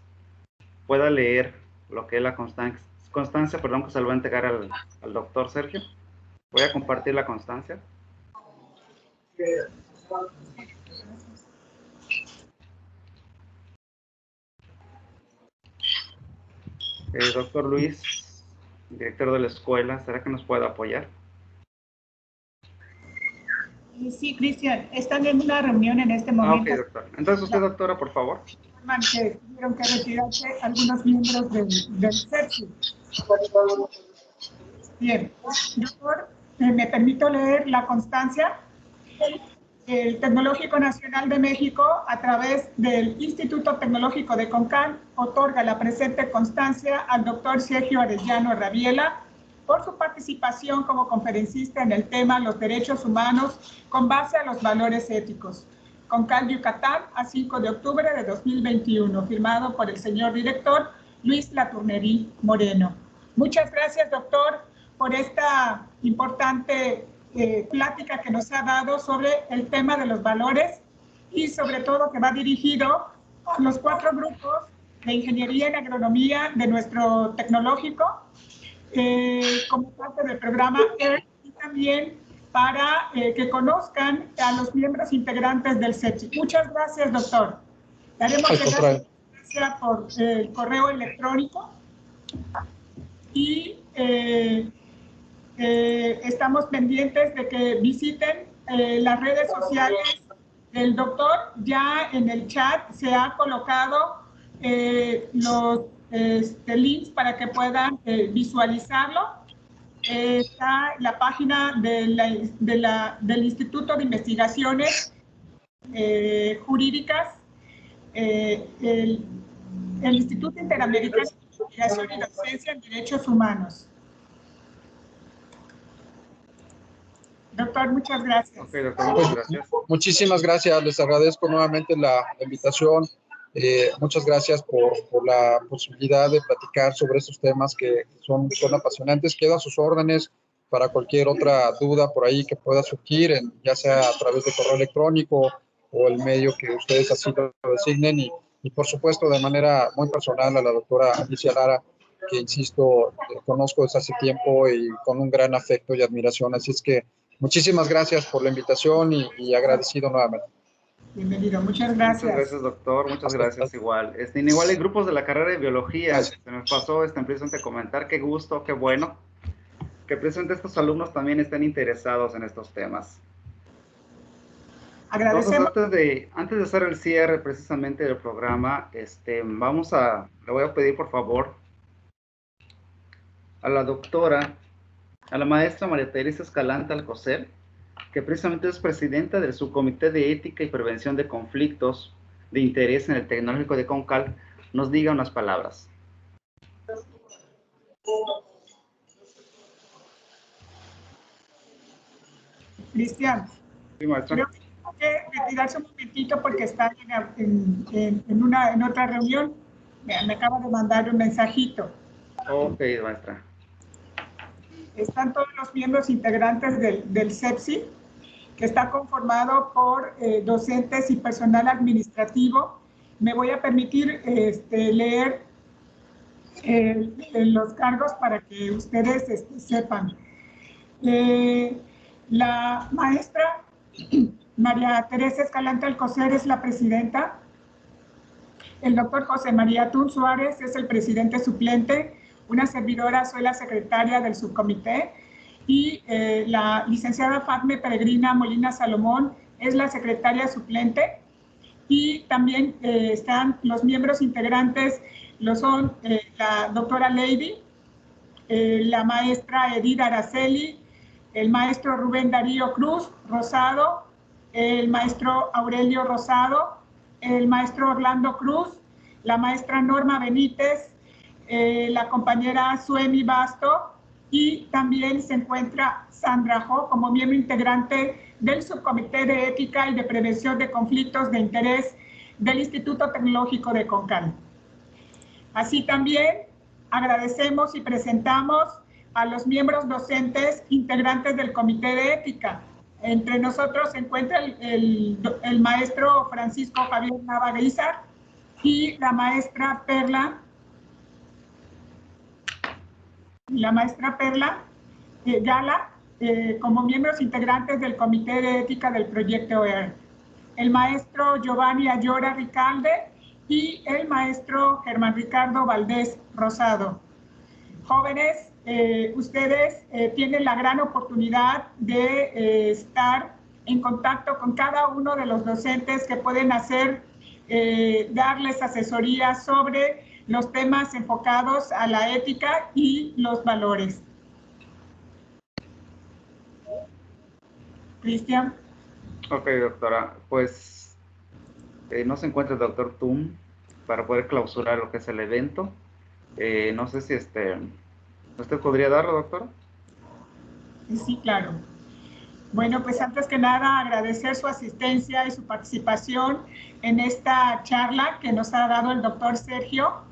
pueda leer lo que es la constancia, perdón, que se lo va a entregar al doctor Sergio. Voy a compartir la constancia. Doctor Luis, director de la escuela, ¿será que nos puede apoyar? Sí, Cristian, están en una reunión en este momento. Ok, doctor. Entonces usted, doctora, por favor. Que tuvieron que retirarse algunos miembros del CERCI. Bien, doctor, me permito leer la constancia. El Tecnológico Nacional de México, a través del Instituto Tecnológico de Concal, otorga la presente constancia al doctor Sergio Arellano Rabiela por su participación como conferencista en el tema Los Derechos Humanos con base a los valores éticos. Concal Yucatán, a 5 de octubre de 2021, firmado por el señor director Luis Latournerie Moreno. Muchas gracias, doctor, por esta importante plática que nos ha dado sobre el tema de los valores y sobre todo que va dirigido a los 4 grupos de Ingeniería en Agronomía de nuestro tecnológico como parte del programa EARTH y también para que conozcan a los miembros integrantes del CETI. Muchas gracias, doctor. Daremos gracias por el correo electrónico y estamos pendientes de que visiten las redes sociales del doctor. Ya en el chat se ha colocado los links para que puedan visualizarlo. Está la página del Instituto de Investigaciones Jurídicas, el Instituto Interamericano de Investigación y Docencia en Derechos Humanos. Doctor, muchas gracias. Okay, doctor, muchas gracias. Muchísimas gracias, les agradezco nuevamente la invitación. Muchas gracias por la posibilidad de platicar sobre estos temas que son apasionantes. Quedo a sus órdenes para cualquier otra duda por ahí que pueda surgir, ya sea a través de correo electrónico o el medio que ustedes así lo designen. Y por supuesto, de manera muy personal a la doctora Alicia Lara, que insisto, conozco desde hace tiempo y con un gran afecto y admiración. Así es que Muchísimas gracias por la invitación y agradecido nuevamente. Bienvenido, muchas gracias. Muchas gracias, doctor. Muchas gracias igual. Igual hay grupos de la carrera de biología. Gracias. Se nos pasó precisamente comentar. Qué gusto, qué bueno que precisamente estos alumnos también estén interesados en estos temas. Agradecemos. Entonces, antes de hacer el cierre precisamente del programa, le voy a pedir por favor a la doctora, a la maestra María Teresa Escalante Alcocer, que precisamente es presidenta del Subcomité de Ética y Prevención de Conflictos de Interés en el Tecnológico de Concal, nos diga unas palabras. Cristian, Sí, maestra. creo que tengo que retirarse un momentito porque está en otra reunión. Me acaba de mandar un mensajito. Ok, maestra. Están todos los miembros integrantes del CEPSI, que está conformado por docentes y personal administrativo. Me voy a permitir leer los cargos para que ustedes sepan. La maestra María Teresa Escalante Alcocer es la presidenta. El doctor José María Tun Suárez es el presidente suplente. Una servidora, soy la secretaria del subcomité. Y la licenciada Fatme Peregrina Molina Salomón es la secretaria suplente. Y también están los miembros integrantes, son la doctora Lady, la maestra Edith Araceli, el maestro Rubén Darío Cruz Rosado, el maestro Aurelio Rosado, el maestro Orlando Cruz, la maestra Norma Benítez, la compañera Suemi Basto, y también se encuentra Sandra Jo como miembro integrante del Subcomité de Ética y de Prevención de Conflictos de Interés del Instituto Tecnológico de Concal. Así también agradecemos y presentamos a los miembros docentes integrantes del Comité de Ética. Entre nosotros se encuentra el maestro Francisco Javier Nava Guizar y la maestra Perla Gala, como miembros integrantes del Comité de Ética del Proyecto EAR. El maestro Giovanni Ayora Ricalde y el maestro Germán Ricardo Valdés Rosado. Jóvenes, ustedes tienen la gran oportunidad de estar en contacto con cada uno de los docentes que pueden darles asesoría sobre los temas enfocados a la ética y los valores. Cristian. Ok, doctora. Pues no se encuentra el doctor Tum para poder clausurar lo que es el evento. No sé si ¿usted podría darlo, doctor? Sí, claro. Bueno, pues antes que nada agradecer su asistencia y su participación en esta charla que nos ha dado el doctor Sergio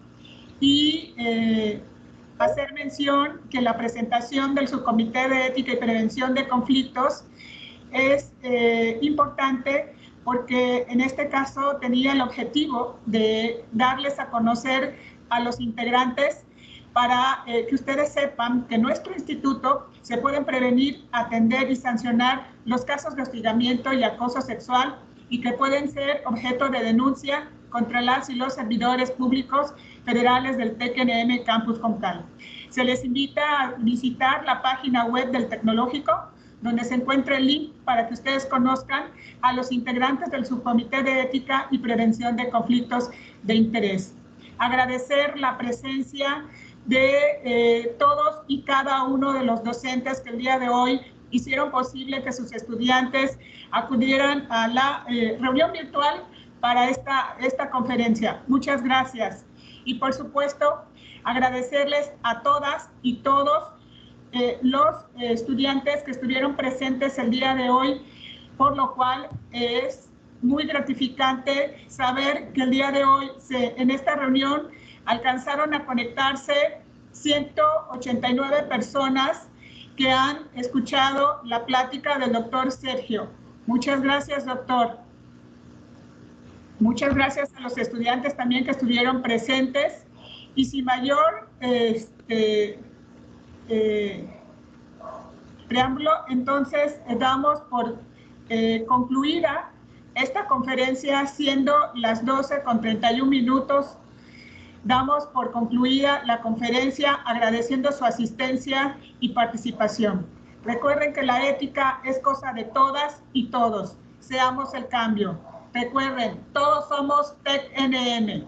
y hacer mención que la presentación del Subcomité de Ética y Prevención de Conflictos es importante porque en este caso tenía el objetivo de darles a conocer a los integrantes para que ustedes sepan que en nuestro instituto se pueden prevenir, atender y sancionar los casos de hostigamiento y acoso sexual y que pueden ser objeto de denuncia contra las y los servidores públicos federales del TECNM Campus Concal. Se les invita a visitar la página web del Tecnológico, donde se encuentra el link para que ustedes conozcan a los integrantes del Subcomité de Ética y Prevención de Conflictos de Interés. Agradecer la presencia de todos y cada uno de los docentes que el día de hoy hicieron posible que sus estudiantes acudieran a la reunión virtual para esta conferencia. Muchas gracias. Y por supuesto, agradecerles a todas y todos los estudiantes que estuvieron presentes el día de hoy, por lo cual es muy gratificante saber que el día de hoy en esta reunión alcanzaron a conectarse 189 personas que han escuchado la plática del doctor Sergio. Muchas gracias, doctor. Muchas gracias a los estudiantes también que estuvieron presentes y sin mayor preámbulo, entonces damos por concluida esta conferencia, siendo las 12:31. Damos por concluida la conferencia agradeciendo su asistencia y participación. Recuerden que la ética es cosa de todas y todos. Seamos el cambio. Recuerden, todos somos TEC-NM.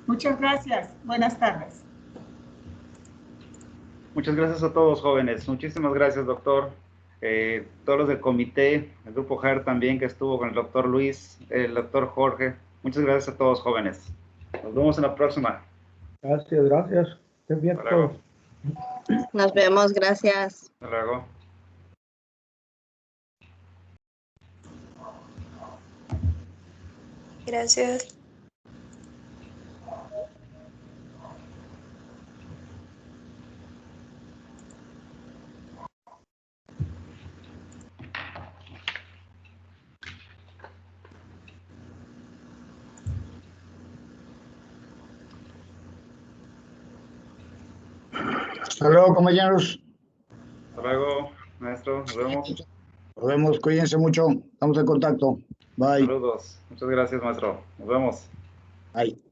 Muchas gracias. Buenas tardes. Muchas gracias a todos, jóvenes. Muchísimas gracias, doctor. Todos los del comité, el grupo JAR también, que estuvo con el doctor Luis, el doctor Jorge. Muchas gracias a todos, jóvenes. Nos vemos en la próxima. Gracias, gracias. Estén bien todos. Nos vemos, gracias. Hasta luego. Gracias. Hasta luego, compañeros. Hasta luego, maestro. Nos vemos. Nos vemos. Cuídense mucho. Estamos en contacto. Bye. Saludos. Muchas gracias, maestro. Nos vemos. Bye.